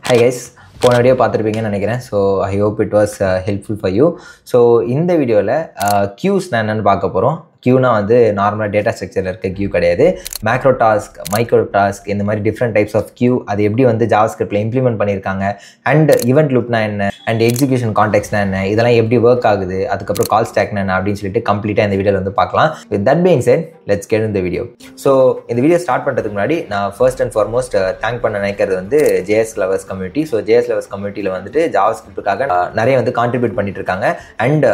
Hi guys, போன video பார்த்துருப்பீங்கன்னு நினைக்கிறேன். So I hope it was helpful for you. So இந்த வீடியோவில் கியூஸ் என்னென்னு பார்க்க போகிறோம். கியூனா வந்து நார்மலாக டேட்டா ஸ்ட்ரக்சரில் இருக்க கியூ கிடையாது. மேக்ரோ டாஸ்க், மைக்ரோ டாஸ்க், இந்த மாதிரி டிஃப்ரெண்ட் டைப்ஸ் ஆஃப் கியூ அது எப்படி வந்து ஜாவாஸ்கிரிப்டில் இம்ப்ளிமெண்ட் பண்ணியிருக்காங்க, அண்ட் ஈவெண்ட் லூப்னா என்ன, அண்ட் எக்ஸிக்யூஷன் கான்டெக்ட்னா என்ன, இதெல்லாம் எப்படி ஒர்க் ஆகுது, அதுக்கப்புறம் கால் ஸ்டாக்னா என்ன அப்படின்னு சொல்லிட்டு கம்ப்ளீட்டாக இந்த வீடியோவில் வந்து பார்க்கலாம். With that being set, let's get in the video. So இந்த வீடியோ ஸ்டார்ட் பண்ணுறதுக்கு முன்னாடி நான் ஃபர்ஸ்ட் அண்ட் ஃபார்மோஸ்ட் தேங்க் பண்ண நினைக்கிறது வந்து JS lovers community. So JS lovers கம்யூனிட்டியில் வந்துட்டு ஜாவாஸ்கிரிப்டுக்காக நிறைய வந்து கான்ட்ரிபியூட் பண்ணிட்டு இருக்காங்க. அண்ட்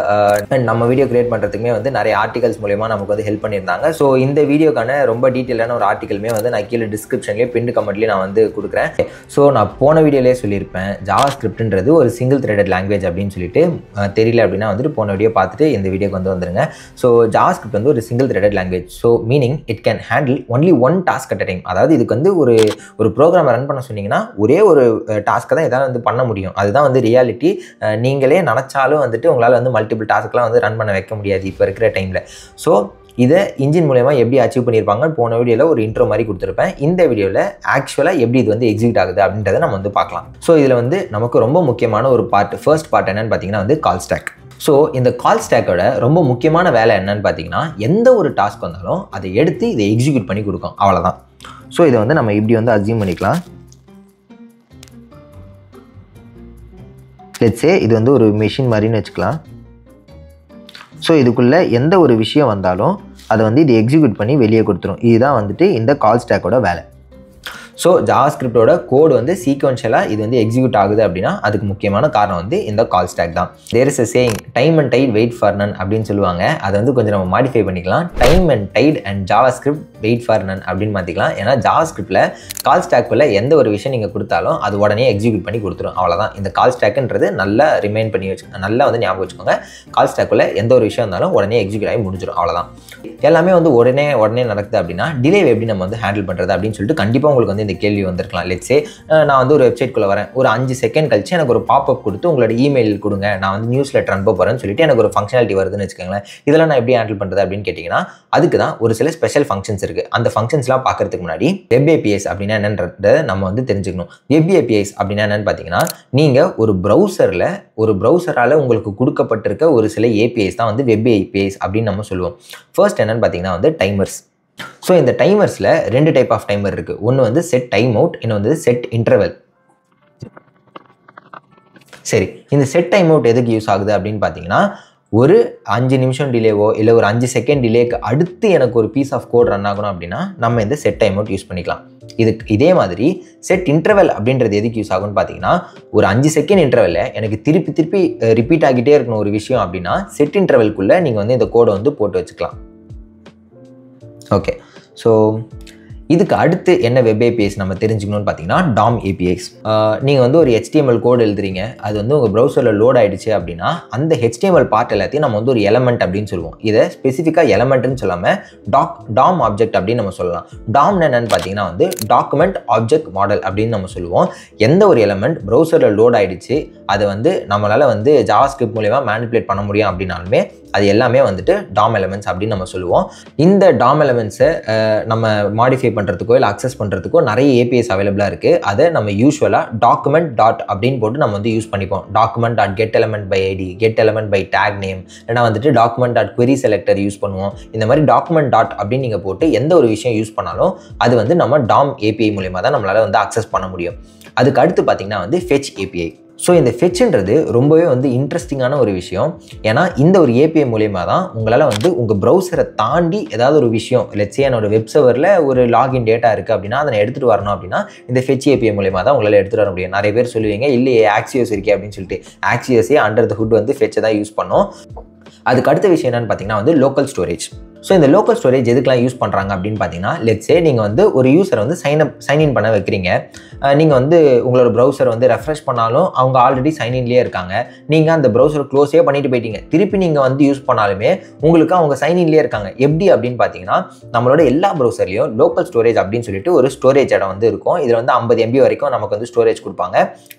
நம்ம வீடியோ கிரியேட் பண்ணுறதுக்குமே வந்து நிறைய ஆர்டிகல்ஸ் மூலியமாக நமக்கு வந்து ஹெல்ப் பண்ணியிருந்தாங்க. ஸோ இந்த வீடியோக்கான ரொம்ப டீட்டெயிலான ஒரு ஆர்டிகலுமே வந்து நான் கீழே டிஸ்கிரிப்ஷன்லேயே பின் கமெண்ட்லேயே நான் வந்து கொடுக்குறேன். ஸோ நான் போன வீடியோலேயே சொல்லியிருப்பேன், ஜாவாஸ்கிரிப்ட்ன்றது ஒரு சிங்கிள் த்ரெடட் லாங்குவேஜ் அப்படின்னு சொல்லிட்டு. தெரியல அப்படின்னா வந்துட்டு போன வீடியோ பார்த்துட்டு இந்த வீடியோக்கு வந்து வந்துருங்க. ஸோ ஜாவாஸ்கிரிப்ட் வந்து ஒரு single threaded language. So meaning it can handle only one task at a time. அதாவது இதுக்கு வந்து ஒரு ப்ரோக்ராம் ரன் பண்ண சொன்னீங்கன்னா ஒரே ஒரு டாஸ்க்கை தான் எதாவது வந்து பண்ண முடியும். அதுதான் வந்து ரியாலிட்டி. நீங்களே நினச்சாலும் வந்துட்டு உங்களால் வந்து மல்டிபிள் டாஸ்க்லாம் வந்து ரன் பண்ண வைக்க முடியாது இப்போ இருக்கிற டைமில். ஸோ இதை இன்ஜின் மூலமா எப்படி அச்சீவ் பண்ணியிருப்பாங்க போன வீடியோவில் ஒரு இன்ட்ரோ மாதிரி கொடுத்துருப்பேன். இந்த வீடியோவில் ஆக்சுவலாக எப்படி இது வந்து எக்ஸிக்யூட் ஆகுது அப்படின்றத நம்ம வந்து பார்க்கலாம். ஸோ இதில் வந்து நமக்கு ரொம்ப முக்கியமான ஒரு ஃபர்ஸ்ட் பார்ட் என்னன்னு பார்த்தீங்கன்னா வந்து கால் ஸ்டாக். ஸோ இந்த கால் ஸ்டாக்கோட ரொம்ப முக்கியமான வேலை என்னன்னு பார்த்தீங்கன்னா, எந்த ஒரு டாஸ்க் வந்தாலும் அதை எடுத்து இதை எக்ஸிக்யூட் பண்ணி கொடுக்கும், அவ்வளோதான். ஸோ இதை வந்து நம்ம இப்படி வந்து அஸ்யூம் பண்ணிக்கலாம். லெட்ஸ் சே இது வந்து ஒரு மெஷின் மாதிரின்னு வச்சுக்கலாம். ஸோ இதுக்குள்ளே எந்த ஒரு விஷயம் வந்தாலும் அதை வந்து இது எக்ஸிக்யூட் பண்ணி வெளியே கொடுத்துரும். இதுதான் வந்துட்டு இந்த கால் ஸ்டாக்கோட வேலை. ஸோ ஜாவாஸ்கிரிப்டோட கோடு வந்து சீக்வென்ஷியலாக இது வந்து எக்ஸிக்யூட் ஆகுது அப்படின்னா அதுக்கு முக்கியமான காரணம் வந்து இந்த கால் ஸ்டாக் தான். There is a saying, time and tide wait for none அப்படின்னு சொல்லுவாங்க. அதை வந்து கொஞ்சம் நம்ம மாடிஃபை பண்ணிக்கலாம். Time and tide and JavaScript wait for none அப்படின்னு மாற்றிக்கலாம். ஏன்னா ஜாவாஸ்கிரிப்டில் கால் ஸ்டாக்குள்ள எந்த ஒரு விஷயம் நீங்கள் கொடுத்தாலும் அது உடனே எக்ஸிக்யூட் பண்ணி கொடுத்துரும், அவ்வளோதான். இந்த கால் ஸ்டாக்குன்றது நல்லா ரிமைண்ட் பண்ணி வச்சுக்கோங்க, நல்லா வந்து ஞாபகம் வச்சுக்கோங்க. கால் ஸ்டாக்குள்ள எந்த ஒரு விஷயம் இருந்தாலும் உடனே எக்ஸிக்யூட் ஆகி முடிஞ்சிடும், அவ்வளோதான். எல்லாமே வந்து உடனே நடக்குது அப்படின்னா டிலே எப்படி நம்ம வந்து ஹேண்டில் பண்ணுறது அப்படின்னு சொல்லிட்டு கண்டிப்பாக உங்களுக்கு வந்து இந்த கேள்வி வந்திருக்கலாம். லெட்ஸே நான் வந்து ஒரு வெப்சைட்குள்ளே வரேன், ஒரு 5 செகண்ட் கழிச்சு எனக்கு ஒரு பாப்அப் கொடுத்து உங்களோட இமெயில் கொடுங்க, நான் வந்து நியூஸ் லெட்டர் அனுப்ப போகிறேன்னு சொல்லிட்டு எனக்கு ஒரு ஃபங்க்ஷனாலிட்டி வருதுன்னு வச்சுக்கோங்களேன். இதெல்லாம் நான் எப்படி ஹேண்டில் பண்ணுறது அப்படின்னு கேட்டிங்கன்னா, அதுக்கு தான் ஒரு சில ஸ்பெஷல் ஃபங்க்ஷன்ஸ் இருக்குது. அந்த ஃபங்க்ஷன்ஸ்லாம் பார்க்கறதுக்கு முன்னாடி வெப் ஏபிஐஸ் அப்படின்னா என்னன்றதை நம்ம வந்து தெரிஞ்சுக்கணும். வெப் ஏபிஐஸ் அப்படின்னா என்னன்னு பார்த்தீங்கன்னா, நீங்கள் ஒரு ப்ரௌசரால் உங்களுக்கு கொடுக்கப்பட்டிருக்க ஒரு சில ஏபிஐஸ் தான் வந்து வெப் ஏபிஐஸ் அப்படின்னு நம்ம சொல்லுவோம். ஃபர்ஸ்ட் என்னன்னு பார்த்தீங்கன்னா வந்து டைமர்ஸ். ஸோ இந்த டைமர்ஸில் 2 டைப் ஆஃப் டைமர் இருக்குது. ஒன்று வந்து செட் டைம் அவுட், இன்னும் வந்து செட் இன்டர்வல். சரி, இந்த செட் டைம் அவுட் எதுக்கு யூஸ் ஆகுது அப்படின்னு பார்த்தீங்கன்னா, ஒரு 5 நிமிஷம் டிலேவோ இல்லை ஒரு 5 செகண்ட் டிலேக்கு அடுத்து எனக்கு ஒரு பீஸ் ஆஃப் கோட் ரன் ஆகணும் அப்படின்னா நம்ம இந்த செட் டைம் அவுட் யூஸ் பண்ணிக்கலாம். இதே மாதிரி செட் இன்டர்வல் அப்படின்றது எதுக்கு யூஸ் ஆகும்னு பார்த்தீங்கன்னா, ஒரு 5 செகண்ட் இன்டர்வலில் எனக்கு திருப்பி ரிப்பீட் ஆகிட்டே இருக்கணும் ஒரு விஷயம் அப்படின்னா செட் இன்டர்வல்குள்ளே நீங்கள் வந்து இந்த கோடை வந்து போட்டு வச்சுக்கலாம். ஓகே, ஸோ இதுக்கு அடுத்து என்ன வெப் ஏபிஐஸ் நம்ம தெரிஞ்சுக்கணும்னு பார்த்தீங்கன்னா DOM APIs. நீங்கள் வந்து ஒரு HTML கோடு எழுதுறீங்க, அது வந்து உங்கள் ப்ரௌசரில் லோட் ஆகிடுச்சு அப்படின்னா அந்த HTML பார்ட் எல்லாத்தையும் நம்ம வந்து ஒரு எலமெண்ட் அப்படின்னு சொல்லுவோம். இதை ஸ்பெசிஃபிக்காக எலமெண்ட்னு சொல்லாமல் DOM ஆப்ஜெக்ட் அப்படின்னு நம்ம சொல்லலாம். DOM என்னன்னு பார்த்தீங்கன்னா வந்து டாக்குமெண்ட் ஆப்ஜெக்ட் மாடல் அப்படின்னு நம்ம சொல்லுவோம். எந்த ஒரு எலமெண்ட் ப்ரௌசரில் லோட் ஆகிடுச்சு அதை வந்து நம்மளால் வந்து ஜாவாஸ்கிரிப்ட் மூலமா மேனிபுலேட் பண்ண முடியும் அப்படின்னாலுமே அது எல்லாமே வந்துட்டு DOM எலமெண்ட்ஸ் அப்படின்னு நம்ம சொல்லுவோம். இந்த DOM எலமெண்ட்ஸை நம்ம மாடிஃபை பண்ணுறதுக்கோ இல்லை அக்சஸ் பண்ணுறதுக்கோ நிறைய ஏபிஐஸ் அவைலபிளாக இருக்குது. அதை நம்ம யூஸ்வலாக டாக்குமெண்ட் டாட் அப்படின்னு போட்டு நம்ம வந்து யூஸ் பண்ணிப்போம். Document dot get element by ID, get element by tag name, இல்லைனா வந்துட்டு document dot query selector use பண்ணுவோம். இந்த மாதிரி டாக்குமெண்ட் டாட் அப்படின்னு நீங்கள் போட்டு எந்த ஒரு விஷயம் யூஸ் பண்ணாலும் அது வந்து நம்ம DOM API மூலமா தான் நம்மளால் வந்து அக்சஸ் பண்ண முடியும். அதுக்கு அடுத்து பார்த்தீங்கன்னா வந்து ஃபெச் API. ஸோ இந்த ஃபெச்ன்றது ரொம்பவே வந்து இன்ட்ரெஸ்டிங்கான ஒரு விஷயம். ஏன்னா இந்த ஒரு ஏபிஐ மூலயமா தான் உங்களால் வந்து உங்கள் ப்ரௌசரை தாண்டி ஏதாவது ஒரு விஷயம், லெட்ஸ் சே என்னோட வெப் சர்வரில் ஒரு லாகின் டேட்டா இருக்குது அப்படின்னா அதை எடுத்துகிட்டு வரணும் அப்படின்னா இந்த ஃபெச் ஏபிஐ மூலயமா தான் உங்களால் எடுத்துகிட்டு வர முடியும். நிறைய பேர் சொல்லுவீங்க இல்லையே ஆக்சியோஸ் இருக்கே அப்படின்னு சொல்லிட்டு. ஆக்சியோஸே அண்டர் த ஹுட் வந்து ஃபெச்சை தான் யூஸ் பண்ணோம். அதுக்கு அடுத்த விஷயம் என்னென்னு பார்த்தீங்கன்னா வந்து லோக்கல் ஸ்டோரேஜ். ஸோ இந்த லோக்கல் ஸ்டோரேஜ் எதுக்கெலாம் யூஸ் பண்ணுறாங்க அப்படின்னு பார்த்தீங்கன்னா, லெட்ஸே நீங்கள் வந்து ஒரு யூஸரை வந்து சைன்இன் பண்ண வைக்கிறீங்க. நீங்கள் வந்து உங்களோட ப்ரௌசர் வந்து ரெஃப்ரெஷ் பண்ணாலும் அவங்க ஆல்ரெடி சைன்இன்லேயே இருக்காங்க. நீங்கள் அந்த ப்ரௌசரை க்ளோஸே பண்ணிட்டு போயிட்டீங்க, திருப்பி நீங்கள் வந்து யூஸ் பண்ணாலுமே உங்களுக்கு அவங்க சைன்இன்லேயே இருக்காங்க. எப்படி அப்படின்னு பார்த்தீங்கன்னா, நம்மளோட எல்லா ப்ரௌசர்லையும் லோக்கல் ஸ்டோரேஜ் அப்படின்னு சொல்லிட்டு ஒரு ஸ்டோரேஜ் இடம் வந்து இருக்கும். இதில் வந்து 50 MB வரைக்கும் நமக்கு வந்து ஸ்டோரேஜ் கொடுப்பாங்க.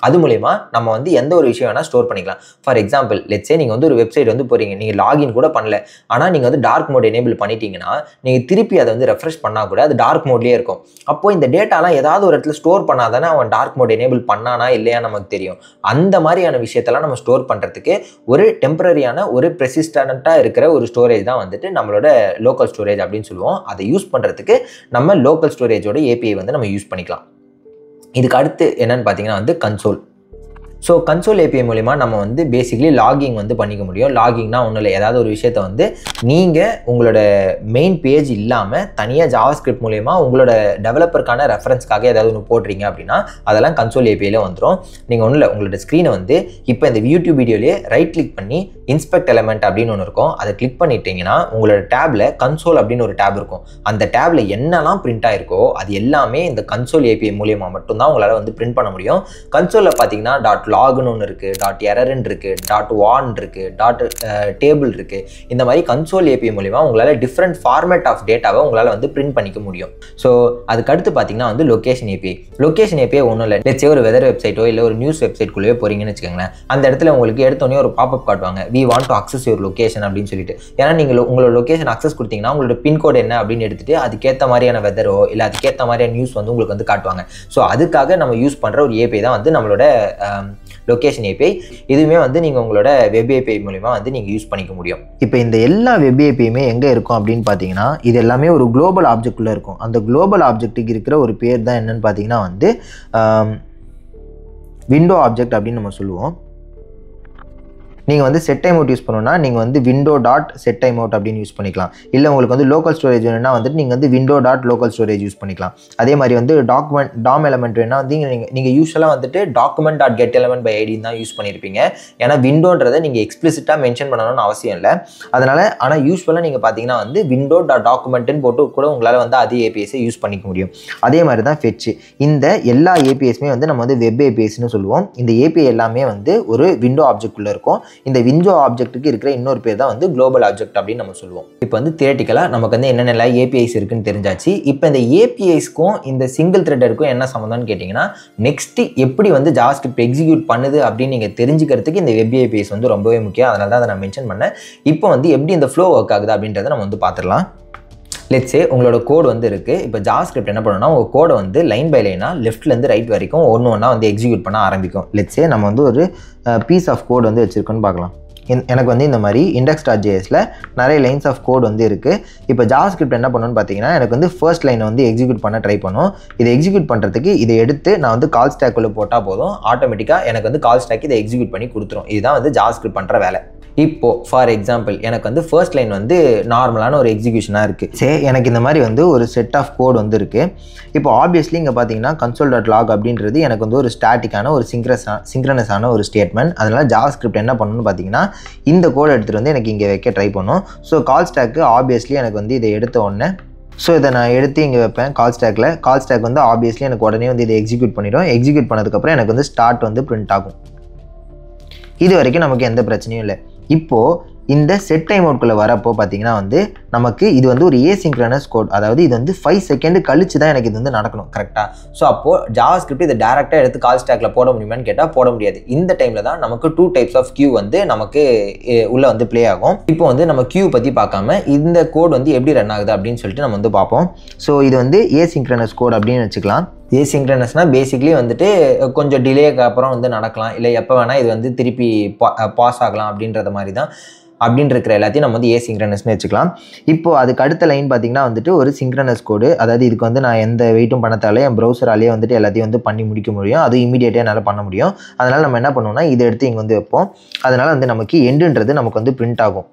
அது மூலமா நம்ம வந்து எந்த ஒரு விஷயம் வேணால் ஸ்டோர் பண்ணிக்கலாம். ஃபார் எக்ஸாம்பிள் லெட்ஸே நீங்கள் வந்து ஒரு வெப்சைட் வந்து போகிறீங்க, நீங்கள் லாகின் கூட பண்ணல, ஆனால் நீங்கள் வந்து டார்க் மோட் எனேபிள் பண்ணிட்டீங்கன்னா நீங்கள் திருப்பி அதை வந்து ரெஃப்ரெஷ் பண்ணால் கூட அது டார்க் மோட்லேயே இருக்கும். அப்போது இந்த டேட்டாலாம் ஏதாவது ஒரு இடத்துல ஸ்டோர் பண்ணாதானே அவன் டார்க் மோட் எனேபிள் பண்ணானா இல்லையா நமக்கு தெரியும். அந்த மாதிரியான விஷயத்தெல்லாம் நம்ம ஸ்டோர் பண்ணுறதுக்கு ஒரு டெம்பரரியான ஒரு பெர்சிஸ்டண்ட்டாக இருக்கிற ஒரு ஸ்டோரேஜ் தான் வந்துட்டு நம்மளோட லோக்கல் ஸ்டோரேஜ் அப்படின்னு சொல்லுவோம். அதை யூஸ் பண்ணுறதுக்கு நம்ம லோக்கல் ஸ்டோரேஜோட ஏபிஐ வந்து நம்ம யூஸ் பண்ணிக்கலாம். இதுக்கு அடுத்து என்னன்னு பார்த்தீங்கன்னா வந்து கன்சோல். ஸோ கன்சோல் ஏபிஐ மூலிமா நம்ம வந்து பேசிக்லி லாகிங் வந்து பண்ணிக்க முடியும். லாகிங்னா ஒன்றும் இல்லை, ஏதாவது ஒரு விஷயத்தை வந்து நீங்கள் உங்களோட மெயின் பேஜ் இல்லாமல் தனியாக ஜாவாஸ்கிரிப்ட் மூலிமா உங்களோட டெவலப்பருக்கான ரெஃபரன்ஸ்க்காக ஏதாவது ஒன்று போடுறீங்க அப்படின்னா அதெல்லாம் கன்சோல் ஏபிஐயில் வந்துடும். நீங்கள் ஒன்றும் இல்லை, உங்களோட ஸ்க்ரீனை வந்து இப்போ இந்த யூடியூப் வீடியோலேயே ரைட் கிளிக் பண்ணி இன்ஸ்பெக்ட் எலமெண்ட் அப்படின்னு ஒன்று இருக்கும், அதை கிளிக் பண்ணிட்டீங்கன்னா உங்களோட டேபில் கன்சோல் அப்படின்னு ஒரு டேப் இருக்கும். அந்த டேபில் என்னெல்லாம் பிரிண்ட் ஆயிருக்கோ அது எல்லாமே இந்த கன்சோல் ஏபிஐ மூலியமாக மட்டும்தான் உங்களால் வந்து பிரிண்ட் பண்ண முடியும். கன்சோலில் பார்த்தீங்கன்னா டாட்.லாக்னு ஒன்று இருக்குது, டாட்.எரர்ன்னு இருக்குது, டாட்.வான் இருக்குது, டாட்.டேபிள் இருக்குது. இந்த மாதிரி கன்சோல் ஏபிஐ மூலிமா உங்களால் டிஃப்ரெண்ட் ஃபார்மேட் ஆஃப் டேட்டாவை உங்களால் வந்து பிரிண்ட் பண்ணிக்க முடியும். ஸோ அதுக்கடுத்து பார்த்தீங்கன்னா வந்து லொக்கேஷன் ஏபிஐ. லொக்கேஷன் ஏபிஐ ஒன்றும் இல்லை, லெட்ஸ் சே ஒரு வெதர் வெப்சைட்டோ இல்லை ஒரு நியூஸ் வெப்சைட்குள்ளேயே போகிறீங்கன்னு வச்சுக்கோங்களேன். அந்த இடத்துல உங்களுக்கு எடுத்தோடனே ஒரு பாப்அப் காட்டுவாங்க, we want to access your location அப்படின்னு சொல்லிட்டு. ஏன்னா நீங்கள் உங்களோட லொக்கேஷன் அக்சஸ் கொடுத்தீங்கன்னா உங்களோட பின்கோடு என்ன அப்படின்னு எடுத்துட்டு அதுக்கேற்ற மாதிரியான வெதரோ இல்லை அதுக்கேற்ற மாதிரியான நியூஸ் வந்து உங்களுக்கு வந்து காட்டுவாங்க. ஸோ அதுக்காக நம்ம யூஸ் பண்ணுற ஒரு ஏபிஐ தான் வந்து நம்மளோட லொக்கேஷன் ஏபிஐ. இதுவுமே வந்து நீங்கள் உங்களோட வெப் ஏபிஐ மூலிமா வந்து நீங்கள் யூஸ் பண்ணிக்க முடியும். இப்போ இந்த எல்லா வெப் ஏபிஐயுமே எங்கே இருக்கும் அப்படின்னு பார்த்தீங்கன்னா இது எல்லாமே ஒரு குளோபல் ஆப்ஜெக்ட்குள்ளே இருக்கும். அந்த குளோபல் ஆப்ஜெக்ட்டுக்கு இருக்கிற ஒரு பேர் தான் என்னன்னு பார்த்தீங்கன்னா வந்து விண்டோ ஆப்ஜெக்ட் அப்படின்னு நம்ம சொல்லுவோம். நீங்கள் வந்து செட் டைம் அவுட் யூஸ் பண்ணணும்னா நீங்கள் வந்து window dot set time out அப்படின்னு யூஸ் பண்ணிக்கலாம். இல்லை உங்களுக்கு வந்து லோக்கல் ஸ்டோரேஜ் வேணும்னா வந்துட்டு நீங்கள் வந்து window dot local storage use பண்ணிக்கலாம். அதே மாதிரி வந்து டாம் எலமெண்ட் வேணும்னா வந்து நீங்கள் யூஸ்வலாக வந்துட்டு document dot get element by ID தான் யூஸ் பண்ணியிருப்பீங்க. ஏன்னா விண்டோன்றதை நீங்கள் எக்ஸ்பிளிசிட்டாக மென்ஷன் பண்ணணும்னு அவசியம் இல்லை. அதனால் ஆனால் யூஸ்வலாக நீங்கள் பார்த்தீங்கன்னா வந்து விண்டோ டாட் டாக்குமெண்ட்டுன்னு போட்டு கூட உங்களால் வந்து அதே ஏபிஎஸ்ஸை யூஸ் பண்ணிக்க முடியும். அதே மாதிரி தான் ஃபெட்ச். இந்த எல்லா ஏபிஎஸ்மே வந்து நம்ம வந்து வெப் ஏபிஎஸ்ன்னு சொல்லுவோம். இந்த ஏபிஐ எல்லாமே வந்து ஒரு விண்டோ ஆப்ஜெக்ட்குள்ளே இருக்கும். இந்த விண்டோ ஆப்ஜெக்ட்டுக்கு இருக்கிற இன்னொரு பேர் தான் வந்து குளோபல் ஆப்ஜெக்ட் அப்படின்னு நம்ம சொல்லுவோம். இப்போ வந்து தியரட்டிக்கலாக நமக்கு வந்து என்னென்ன ஏபிஐஸ் இருக்குன்னு தெரிஞ்சாச்சு. இப்போ இந்த ஏபிஐஸ்க்கும் இந்த சிங்கிள் த்ரெட்டருக்கும் என்ன சம்மந்தம்னு கேட்டிங்கன்னா நெக்ஸ்ட் எப்படி வந்து ஜாவாஸ்கிரிப்ட் எக்ஸிக்யூட் பண்ணுது அப்படின்னு நீங்கள் தெரிஞ்சுக்கிறதுக்கு இந்த வெப் ஏபிஐஸ் வந்து ரொம்பவே முக்கியம். அதனால தான் அதை நான் மென்ஷன் பண்ணேன். இப்போ வந்து எப்படி இந்த ஃப்ளோ ஒர்க் ஆகுது அப்படின்றத நம்ம வந்து பார்த்துடலாம். லெட்ஸே உங்களோட கோடு வந்து இருக்குது. இப்போ ஜாவாஸ்கிரிப்ட் என்ன பண்ணணும்னா உங்கள் கோடை வந்து லைன் பை லைனாக லெஃப்ட்லேருந்து ரைட் வரைக்கும் ஒன்று ஒன்றா வந்து எக்ஸிக்யூட் பண்ண ஆரம்பிக்கும். லெட்ஸே நம்ம வந்து ஒரு பீஸ் ஆஃப் கோட் வந்து வச்சுருக்கோன்னு பார்க்கலாம். எனக்கு வந்து இந்த மாதிரி index.jsல நிறைய லைன்ஸ் ஆஃப் கோட் வந்து இருக்குது. இப்போ ஜாவாஸ்கிரிப்ட் என்ன பண்ணணும்னு பார்த்தீங்கன்னா எனக்கு வந்து ஃபர்ஸ்ட் லைனை வந்து எக்ஸிக்யூட் பண்ண ட்ரை பண்ணும். இதை எக்ஸிக்யூட் பண்ணுறதுக்கு இதை எடுத்து நான் வந்து கால் ஸ்டாக்குள்ளே போட்டால் போதும், ஆட்டோமேட்டிக்காக எனக்கு வந்து கால் ஸ்டாக் இதை எக்ஸிக்யூட் பண்ணி கொடுத்துரும். இதுதான் வந்து ஜாவாஸ்கிரிப்ட் பண்ணுற வேலை. இப்போது ஃபார் எக்ஸாம்பிள் எனக்கு வந்து ஃபர்ஸ்ட் லைன் வந்து நார்மலான ஒரு எக்ஸிக்யூஷனாக இருக்குது. சரி, எனக்கு இந்த மாதிரி வந்து ஒரு செட் ஆஃப் கோட் வந்து இருக்குது. இப்போ ஆப்வியஸ்லி இங்கே பார்த்தீங்கன்னா console.log அப்படின்றது எனக்கு வந்து ஒரு ஸ்டாட்டிக்கான ஒரு சிங்க்ரனஸான ஒரு ஸ்டேட்மெண்ட். அதனால் ஜாவாஸ்கிரிப்ட் என்ன பண்ணணும்னு பார்த்தீங்கன்னா இந்த கோட் எடுத்துகிட்டு வந்து எனக்கு இங்கே வைக்க ட்ரை பண்ணும். ஸோ கால் ஸ்டாக்கு ஆப்வியஸ்லி எனக்கு வந்து இதை எடுத்த உடனே இதை நான் எடுத்து இங்கே வைப்பேன் கால் ஸ்டாக்கில். கால் ஸ்டாக் வந்து ஆப்வியஸ்லி எனக்கு உடனே வந்து இதை எக்ஸிக்யூட் பண்ணிடும். எக்ஸிக்யூட் பண்ணதுக்கப்புறம் எனக்கு வந்து ஸ்டார்ட் வந்து பிரிண்ட் ஆகும். இது வரைக்கும் நமக்கு எந்த பிரச்சனையும் இல்லை. இப்போது இந்த செட் டைம் அவுட்குள்ளே வரப்போ பார்த்தீங்கன்னா வந்து நமக்கு இது வந்து ஒரு ஏசிங்க்ரனஸ் கோட். அதாவது இது வந்து 5 செகண்ட் கழிச்சு தான் எனக்கு இது வந்து நடக்கணும் கரெக்டாக. ஸோ அப்போது ஜாவாஸ்கிரிப்ட் இதை டேரெக்டாக எடுத்து கால் ஸ்டாக்கில் போட முடியுமான்னு கேட்டால் போட முடியாது. இந்த டைமில் தான் நமக்கு 2 டைப்ஸ் ஆஃப் கியூ வந்து நமக்கு உள்ளே வந்து ப்ளே ஆகும். இப்போ வந்து நம்ம கியூ பற்றி பார்க்காம இந்த கோட் வந்து எப்படி ரன் ஆகுது அப்படின்னு சொல்லிட்டு நம்ம வந்து பார்ப்போம். ஸோ இது வந்து ஏசிங்க்ரனஸ் கோட் அப்படின்னு வச்சுக்கலாம். ஏசிங்க்ரனஸ்னால் பேசிக்லி வந்துட்டு கொஞ்சம் டிலேக்கு அப்புறம் வந்து நடக்கலாம், இல்லை எப்போ வேணால் இது வந்து திருப்பி பாஸ் ஆகலாம் அப்படின்றத மாதிரி தான். அப்படின்னு இருக்கிற எல்லாத்தையும் நம்ம வந்து ஏசிங்க்ரனஸ்னு வச்சுக்கலாம். இப்போது அதுக்கு அடுத்த லைன் பார்த்திங்கன்னா வந்துட்டு ஒரு சிங்க்ரனஸ் கோடு. அதாவது இதுக்கு வந்து நான் எந்த வெயிட்டும் பண்ணத்தாலே என் ப்ரௌசராலேயே வந்துட்டு எல்லாத்தையும் வந்து பண்ணி முடிக்க முடியும். அது இமீடியட்டாக என்னால் பண்ண முடியும். அதனால் நம்ம என்ன பண்ணுவோம்னா இதை எடுத்து இங்கே வந்து வைப்போம். அதனால் வந்து நமக்கு எண்டுன்றது நமக்கு வந்து பிரிண்ட் ஆகும்.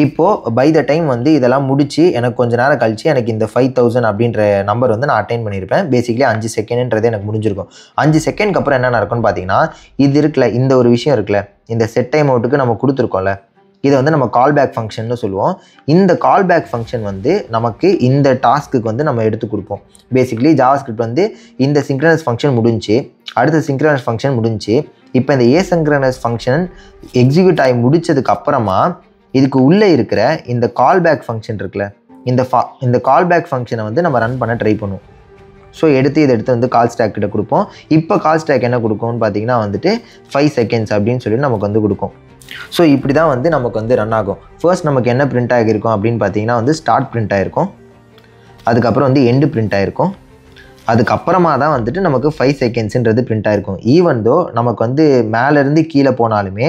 இப்போது பை த டைம் வந்து இதெல்லாம் முடிச்சு எனக்கு கொஞ்சம் நேரம் கழிச்சு எனக்கு இந்த 5000 அப்படின்ற நம்பர் வந்து நான் அட்டைன் பண்ணியிருப்பேன். பேசிக்லி 5 செகண்டுன்றது எனக்கு முடிஞ்சிருக்கும். 5 செகண்ட்க்கு அப்புறம் என்ன நடக்கும்னு பார்த்தீங்கன்னா இது இருக்குல்ல, இந்த ஒரு விஷயம் இருக்குல்ல, இந்த செட் டைம் அவுட்டுக்கு நம்ம கொடுத்துருக்கோம்ல, இதை வந்து நம்ம கால் பேக் ஃபங்க்ஷன்னு சொல்லுவோம். இந்த கால் பேக் ஃபங்க்ஷன் வந்து நமக்கு இந்த டாஸ்க்குக்கு வந்து நம்ம எடுத்து கொடுப்போம். பேசிக்லி ஜாவாஸ்கிரிப்ட் வந்து இந்த சிங்க்ரனஸ் ஃபங்க்ஷன் முடிஞ்சு அடுத்த சிங்க்ரனஸ் ஃபங்க்ஷன் முடிஞ்சு இப்போ இந்த ஏசிங்க்ரனஸ் ஃபங்க்ஷன் எக்ஸிக்யூட் ஆகி முடிச்சதுக்கு அப்புறமா இதுக்கு உள்ளே இருக்கிற இந்த கால் பேக் ஃபங்க்ஷன் இருக்குல்ல, இந்த கால் பேக் ஃபங்க்ஷனை வந்து நம்ம ரன் பண்ண ட்ரை பண்ணுவோம். ஸோ இதை எடுத்து வந்து கால் ஸ்டாக் கிட்ட கொடுப்போம். இப்போ கால் ஸ்டாக் என்ன கொடுக்கும்னு பார்த்தீங்கன்னா வந்துட்டு 5 செகண்ட்ஸ் அப்படின்னு சொல்லி நமக்கு வந்து கொடுக்கும். ஸோ இப்படி தான் வந்து நமக்கு வந்து ரன் ஆகும். ஃபர்ஸ்ட் நமக்கு என்ன பிரிண்ட் ஆகியிருக்கும் அப்படின்னு பார்த்தீங்கன்னா வந்து ஸ்டார்ட் பிரிண்ட் ஆகிருக்கும், அதுக்கப்புறம் வந்து எண்டு பிரிண்ட் ஆகிருக்கும், அதுக்கப்புறமா தான் வந்துட்டு நமக்கு 5 செகண்ட்ஸுன்றது பிரிண்ட் ஆகிருக்கும். ஈவன் தோ நமக்கு வந்து மேலேருந்து கீழே போனாலுமே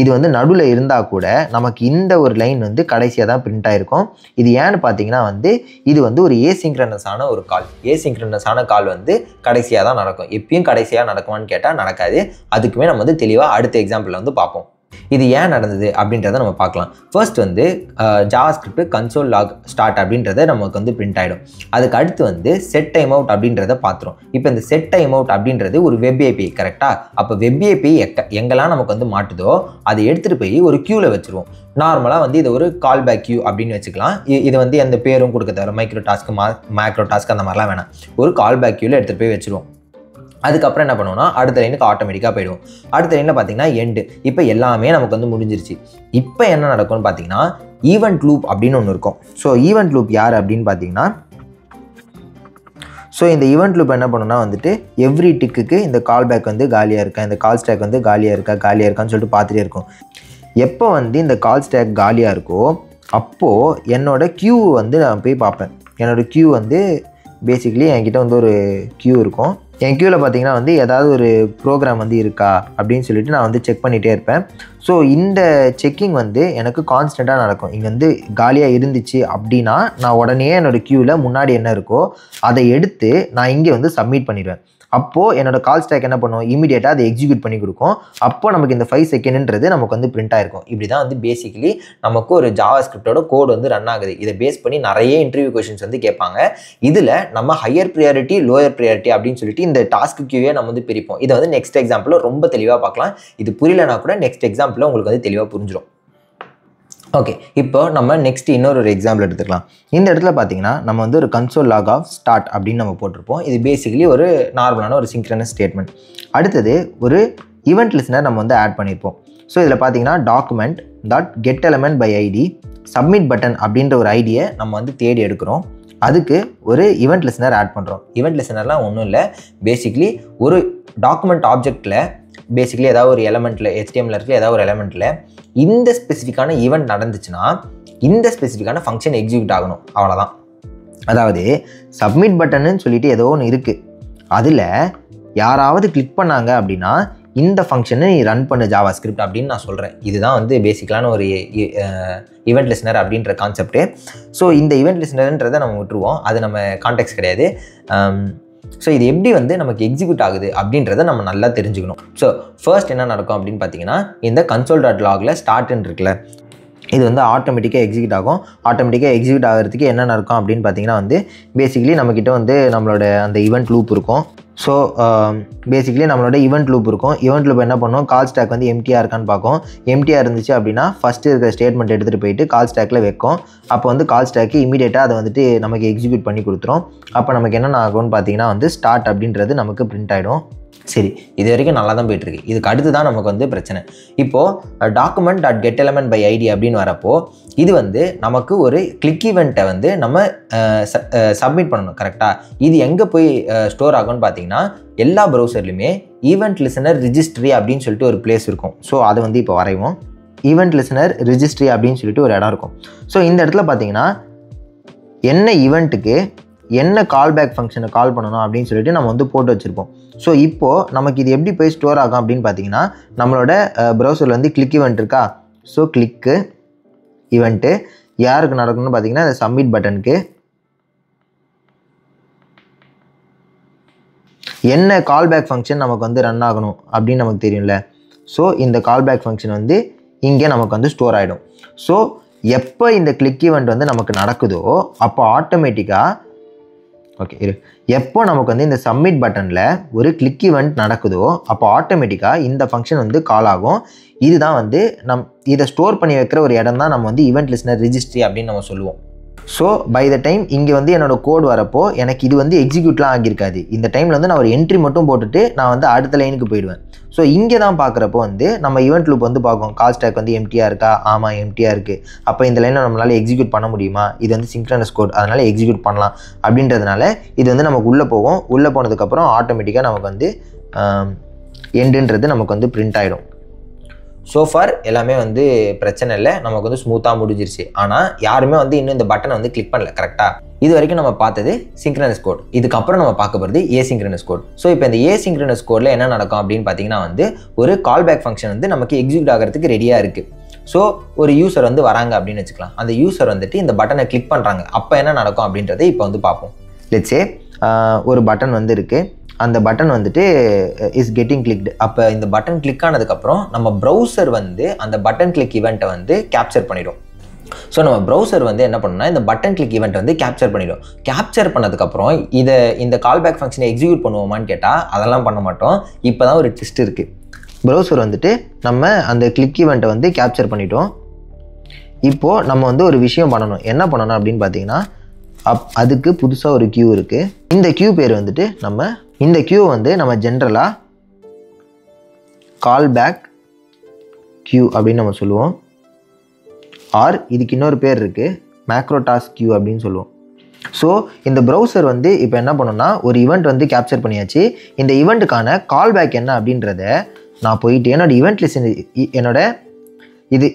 இது வந்து நடுவில் இருந்தால் கூட நமக்கு இந்த ஒரு லைன் வந்து கடைசியாக தான் பிரிண்ட் ஆகிருக்கும். இது ஏன்னு பார்த்தீங்கன்னா வந்து இது வந்து ஒரு ஏசிங்க்ரனஸான ஒரு கால். ஏசிங்க்ரனஸான கால் வந்து கடைசியாக தான் நடக்கும். எப்பயும் கடைசியாக நடக்குமான்னு கேட்டால் நடக்காது. அதுக்குமே நம்ம வந்து தெளிவாக அடுத்த எக்ஸாம்பிளில் வந்து பார்ப்போம். இது ஏன் நடந்தது அப்படின்றத நம்ம பார்க்கலாம். ஃபர்ஸ்ட் வந்து ஜாவாஸ்கிரிப்ட் கன்சோல் லாக் ஸ்டார்ட் அப்படின்றத நமக்கு வந்து பிரிண்ட் ஆகிடும். அதுக்கு அடுத்து வந்து செட் டைம் அவுட் அப்படின்றத பார்த்துரும். இப்போ இந்த செட் டைம் அவுட் அப்படின்றது ஒரு வெப் ஏபிஐ கரெக்டாக. அப்போ வெப் ஏபிஐ எங்கெல்லாம் நமக்கு வந்து மாட்டுதோ அதை எடுத்துகிட்டு போய் ஒரு க்யூவில் வச்சுருவோம். நார்மலாக வந்து இதை ஒரு கால் பேக் க்யூ அப்படின்னு வச்சுக்கலாம். இது வந்து எந்த பேரும் கொடுக்க தவிர மைக்ரோ டாஸ்க் மேக்ரோ டாஸ்க் அந்த மாதிரிலாம் வேணாம். ஒரு கால் பேக் க்யூவில் எடுத்துகிட்டு போய் வச்சுருவோம். அதுக்கப்புறம் என்ன பண்ணுவோம்னா அடுத்த லைனுக்கு ஆட்டோமேட்டிக்காக போயிடுவோம். அடுத்த லைனில் பார்த்தீங்கன்னா எண்டு. இப்போ எல்லாமே நமக்கு வந்து முடிஞ்சிருச்சு. இப்போ என்ன நடக்கும்னு பார்த்தீங்கன்னா ஈவெண்ட் லூப் அப்படின்னு ஒன்று இருக்கும். ஸோ ஈவெண்ட் லூப் யார் அப்படின்னு பார்த்தீங்கன்னா இந்த ஈவெண்ட் லூப் என்ன பண்ணுன்னா வந்துட்டு எவ்ரி டிக்குக்கு இந்த கால் பேக் வந்து காலியாக இருக்கா, இந்த கால் ஸ்டாக் வந்து காலியாக இருக்கான்னு சொல்லிட்டு பார்த்துட்டே இருக்கும். எப்போ வந்து இந்த கால் ஸ்டாக் காலியாக இருக்கோ அப்போது என்னோடய க்யூ வந்து நான் போய் பார்ப்பேன். என்னோடய க்யூ வந்து பேசிக்கலி என்கிட்ட வந்து ஒரு க்யூ இருக்கும். என் க்யூவில் பார்த்தீங்கன்னா வந்து ஏதாவது ஒரு ப்ரோக்ராம் வந்து இருக்கா அப்படின்னு சொல்லிட்டு நான் வந்து செக் பண்ணிகிட்டே இருப்பேன். ஸோ இந்த செக்கிங் வந்து எனக்கு கான்ஸ்டண்ட்டாக நடக்கும். இங்கே வந்து காலியாக இருந்துச்சு அப்படின்னா நான் உடனே என்னோடய க்யூவில் முன்னாடி என்ன இருக்கோ அதை எடுத்து நான் இங்கே வந்து சப்மிட் பண்ணிடுவேன். அப்போது என்னோடய கால் ஸ்டாக் என்ன பண்ணும், இமீடியட்டாக அதை எக்ஸிக்யூட் பண்ணி கொடுக்கும். அப்போது நமக்கு இந்த 5 செகண்ட்ன்றது நமக்கு வந்து பிரிண்ட் ஆகிருக்கும். இப்படி தான் வந்து பேசிக்கலி நமக்கு ஒரு ஜாவாஸ்கிரிப்டோட கோட் வந்து ரன் ஆகுது. இதை பேஸ் பண்ணி நிறைய இன்டர்வியூ கொஷின்ஸ் வந்து கேட்பாங்க. இதில் நம்ம ஹையர் ப்ரியாரிட்டி லோயர் ப்ரியாரிட்டி அப்படின்னு சொல்லிட்டு இந்த டாஸ்க்கு கியூவே நம்ம வந்து பிரிப்போம். இதை வந்து நெக்ஸ்ட் எக்ஸாம்பிளில் ரொம்ப தெளிவாக பார்க்கலாம். இது புரியலனா கூட நெக்ஸ்ட் எக்ஸாம்பிளில் உங்களுக்கு வந்து தெளிவாக புரிஞ்சிடும். ஓகே, இப்போ நம்ம நெக்ஸ்ட் இன்னொரு எக்ஸாம்பிள் எடுத்துக்கலாம். இந்த இடத்துல பார்த்தீங்கன்னா நம்ம வந்து ஒரு கன்சோல் லாக் ஆஃப் ஸ்டார்ட் அப்படின்னு நம்ம போட்டிருப்போம். இது பேசிக்கலி ஒரு நார்மலான ஒரு சிங்க்ரனஸ் ஸ்டேட்மெண்ட். அடுத்தது ஒரு ஈவெண்ட் லிஸ்னர் நம்ம வந்து ஆட் பண்ணியிருப்போம். ஸோ இதில் பார்த்தீங்கன்னா document dot get element by ID submit button அப்படின்ற ஒரு ஐடியை நம்ம வந்து தேடி எடுக்கிறோம். அதுக்கு ஒரு ஈவெண்ட் லிஸ்னர் ஆட் பண்ணுறோம். ஈவெண்ட் லிஸ்னர்லாம் ஒன்றும் இல்லை, பேசிக்கலி ஒரு டாக்குமெண்ட் ஆப்ஜெக்டில் பேசிக்கலி ஏதாவது ஒரு எலமெண்ட்டில் HTML இருக்கிற ஏதாவது ஒரு எலமெண்ட்டில் இந்த ஸ்பெசிஃபிக்கான ஈவெண்ட் நடந்துச்சுன்னா இந்த ஸ்பெசிஃபிக்கான ஃபங்க்ஷன் எக்ஸிக்யூட் ஆகணும், அவ்வளோதான். அதாவது சப்மிட் பட்டன்னு சொல்லிட்டு ஏதோ ஒன்று இருக்குது, அதில் யாராவது கிளிக் பண்ணாங்க அப்படின்னா இந்த ஃபங்க்ஷனை நீ ரன் பண்ணு ஜாவாஸ்கிரிப்ட் அப்படின்னு நான் சொல்கிறேன். இதுதான் வந்து பேசிக்கலான ஒரு ஈவெண்ட் லிஸ்னர் அப்படின்ற கான்செப்ட்டு. ஸோ இந்த ஈவெண்ட் லிஸ்னர்ன்றதை நம்ம விட்டுருவோம், அது நம்ம கான்டெக்ட் கிடையாது. ஸோ இது எப்படி வந்து நமக்கு எக்ஸிக்யூட் ஆகுது அப்படின்றத நம்ம நல்லா தெரிஞ்சுக்கணும். ஸோ ஃபர்ஸ்ட் என்ன நடக்கும் அப்படின்னு பார்த்தீங்கன்னா இந்த console.logல ஸ்டார்ட்னு இருக்குல்ல, இது வந்து ஆட்டோமேட்டிக்காக எக்ஸிக்யூட் ஆகும். ஆட்டோமேட்டிக்காக எக்ஸிக்யூட் ஆகிறதுக்கு என்ன நடக்கும் அப்படின்னு பார்த்தீங்கன்னா வந்து பேசிக்கலி நம்மக்கிட்ட வந்து நம்மளோட அந்த ஈவெண்ட் லூப் இருக்கும். ஸோ பேசிக்கலி நம்மளோட ஈவெண்ட் லூப் இருக்கும். ஈவெண்ட் லூப் என்ன பண்ணும், கால் ஸ்டாக் வந்து எம்டியாக இருக்கான்னு பார்க்கும். எம்டியாக இருந்துச்சு அப்படின்னா ஃபஸ்ட்டு இருக்கிற ஸ்டேட்மெண்ட் எடுத்துகிட்டு போயிட்டு கால் ஸ்டாக்கில் வைக்கும். அப்போ வந்து கால் ஸ்டாக்கு இமீடியட்டாக அதை வந்துட்டு நமக்கு எக்ஸிக்யூட் பண்ணி கொடுத்துரும். அப்போ நமக்கு என்னென்ன ஆகும்னு பார்த்தீங்கன்னா வந்து ஸ்டார்ட் அப்படின்றது நமக்கு பிரிண்ட் ஆகிடும். சரி, இது வரைக்கும் நல்லா தான் போயிட்டுருக்கு. இதுக்கு அடுத்து தான் நமக்கு வந்து பிரச்சனை. இப்போது document dot get element by ID அப்படின்னு வரப்போ இது வந்து நமக்கு ஒரு கிளிக் ஈவெண்ட்டை வந்து நம்ம சப்மிட் பண்ணணும் கரெக்டாக. இது எங்கே போய் ஸ்டோர் ஆகும்னு பார்த்தீங்கன்னா எல்லா ப்ரௌசர்லையுமே ஈவெண்ட் லிசனர் ரிஜிஸ்ட்ரி அப்படின்னு சொல்லிட்டு ஒரு பிளேஸ் இருக்கும். ஸோ அதை வந்து இப்போ வரைவோம். ஈவெண்ட் லிசனர் ரிஜிஸ்ட்ரி அப்படின்னு சொல்லிட்டு ஒரு இடம் இருக்கும். ஸோ இந்த இடத்துல பார்த்தீங்கன்னா என்ன ஈவெண்ட்டுக்கு என்ன கால் பேக் ஃபங்க்ஷனை கால் பண்ணணும் அப்படின்னு சொல்லிட்டு நம்ம வந்து போட்டு வச்சுருப்போம். ஸோ இப்போது நமக்கு இது எப்படி போய் ஸ்டோர் ஆகும் அப்படின்னு பார்த்தீங்கன்னா நம்மளோட ப்ரௌசரில் வந்து கிளிக் ஈவெண்ட் இருக்கா. ஸோ கிளிக்கு ஈவெண்ட்டு யாருக்கு நடக்கணும்னு பார்த்தீங்கன்னா இந்த சப்மிட் பட்டனுக்கு. என்ன கால் பேக் ஃபங்க்ஷன் நமக்கு வந்து ரன் ஆகணும் அப்படின்னு நமக்கு தெரியும்ல. ஸோ இந்த கால் பேக் ஃபங்க்ஷன் வந்து இங்கே நமக்கு வந்து ஸ்டோர் ஆகிடும். ஸோ எப்போ இந்த கிளிக் ஈவெண்ட் வந்து நமக்கு நடக்குதோ அப்போ ஆட்டோமேட்டிக்காக எப்போ நமக்கு வந்து இந்த சப்மிட் பட்டனில் ஒரு கிளிக் ஈவெண்ட் நடக்குதோ அப்போ ஆட்டோமேட்டிக்காக இந்த ஃபங்க்ஷன் வந்து கால் ஆகும். இதுதான் வந்து இதை ஸ்டோர் பண்ணி வைக்கிற ஒரு இடம் தான் நம்ம வந்து ஈவெண்ட் லிஸ்னர் ரிஜிஸ்ட்ரி அப்படின்னு நம்ம சொல்லுவோம். ஸோ பை த டைம் இங்கே வந்து என்னோடய கோட் வரப்போ எனக்கு இது வந்து எக்ஸிக்யூட்லாம் ஆகியிருக்காது. இந்த டைமில் வந்து நான் ஒரு என்ட்ரி மட்டும் போட்டுட்டு நான் வந்து அடுத்த லைனுக்கு போயிடுவேன். ஸோ இங்கே தான் பார்க்குறப்போ வந்து நம்ம ஈவெண்ட் லூப் வந்து பார்க்கும் கால் ஸ்டாக் வந்து எம்டியாக இருக்கா. ஆமாம், எம்டியாக இருக்குது. அப்போ இந்த லைனை நம்மளால் எக்ஸிக்யூட் பண்ண முடியுமா, இது வந்து சிங்க்ரனஸ் கோட் அதனால் எக்ஸிக்யூட் பண்ணலாம் அப்படின்றதுனால இது வந்து நமக்கு உள்ளே போகும். உள்ளே போனதுக்கப்புறம் ஆட்டோமேட்டிக்காக நமக்கு வந்து எண்டுன்றது நமக்கு வந்து பிரிண்ட் ஆகிடும். சோஃபார் எல்லாமே வந்து பிரச்சனை இல்லை, நமக்கு வந்து ஸ்மூத்தாக முடிஞ்சிருச்சு. ஆனால் யாருமே வந்து இன்னும் இந்த பட்டனை வந்து கிளிக் பண்ணல. கரெக்டாக இது வரைக்கும் நம்ம பார்த்தது சிங்க்ரனஸ் கோட். இதுக்கப்புறம் நம்ம பார்க்க போகிறது ஏசிங்க்ரனஸ் கோட். ஸோ இப்போ இந்த ஏசிங்க்ரனஸ் கோடில் என்ன நடக்கும் அப்படின்னு பார்த்தீங்கன்னா வந்து ஒரு கால் பேக் ஃபங்க்ஷன் வந்து நமக்கு எக்ஸிக்யூட் ஆகிறதுக்கு ரெடியாக இருக்குது. ஸோ ஒரு யூசர் வந்து வராங்க அப்படின்னு வச்சுக்கலாம். அந்த யூசர் வந்துட்டு இந்த பட்டனை கிளிக் பண்ணுறாங்க. அப்போ என்ன நடக்கும் அப்படின்றத இப்போ வந்து பார்ப்போம். லெட்ஸே ஒரு பட்டன் வந்து இருக்குது. அந்த பட்டன் வந்துட்டு இஸ் கெட்டிங் கிளிக்டு. அப்போ இந்த பட்டன் கிளிக் ஆனதுக்கப்புறம் நம்ம ப்ரௌசர் வந்து அந்த பட்டன் கிளிக் ஈவெண்ட்டை வந்து கேப்சர் பண்ணிடும். ஸோ நம்ம ப்ரௌசர் வந்து என்ன பண்ணணும்னா இந்த பட்டன் கிளிக் ஈவெண்ட் வந்து கேப்சர் பண்ணிடும். கேப்சர் பண்ணதுக்கப்புறம் இந்த கால் பேக் ஃபங்க்ஷனை எக்ஸிக்யூட் பண்ணுவோமான்னு கேட்டால் அதெல்லாம் பண்ண மாட்டோம். இப்போ தான் ஒரு ட்விஸ்ட் இருக்குது. ப்ரௌசர் வந்துட்டு நம்ம அந்த கிளிக் ஈவெண்ட்டை வந்து கேப்சர் பண்ணிட்டோம். இப்போது நம்ம வந்து ஒரு விஷயம் பண்ணணும். என்ன பண்ணணும் அப்படின்னு பார்த்தீங்கன்னா அதுக்கு புதுசாக ஒரு கியூ இருக்குது. இந்த கியூ பேர் வந்துட்டு இந்த கியூ வந்து நம்ம ஜென்ரலாக கால் பேக் கியூ அப்படின்னு நம்ம சொல்லுவோம். ஆர் இதுக்கு இன்னொரு பேர் இருக்குது, மேக்ரோ டாஸ்க் கியூ அப்படின்னு சொல்லுவோம். ஸோ இந்த ப்ரௌசர் வந்து இப்போ என்ன பண்ணணும்னா ஒரு ஈவெண்ட் வந்து கேப்சர் பண்ணியாச்சு. இந்த ஈவெண்ட்டுக்கான கால் பேக் என்ன அப்படின்றத நான் போயிட்டு என்னோட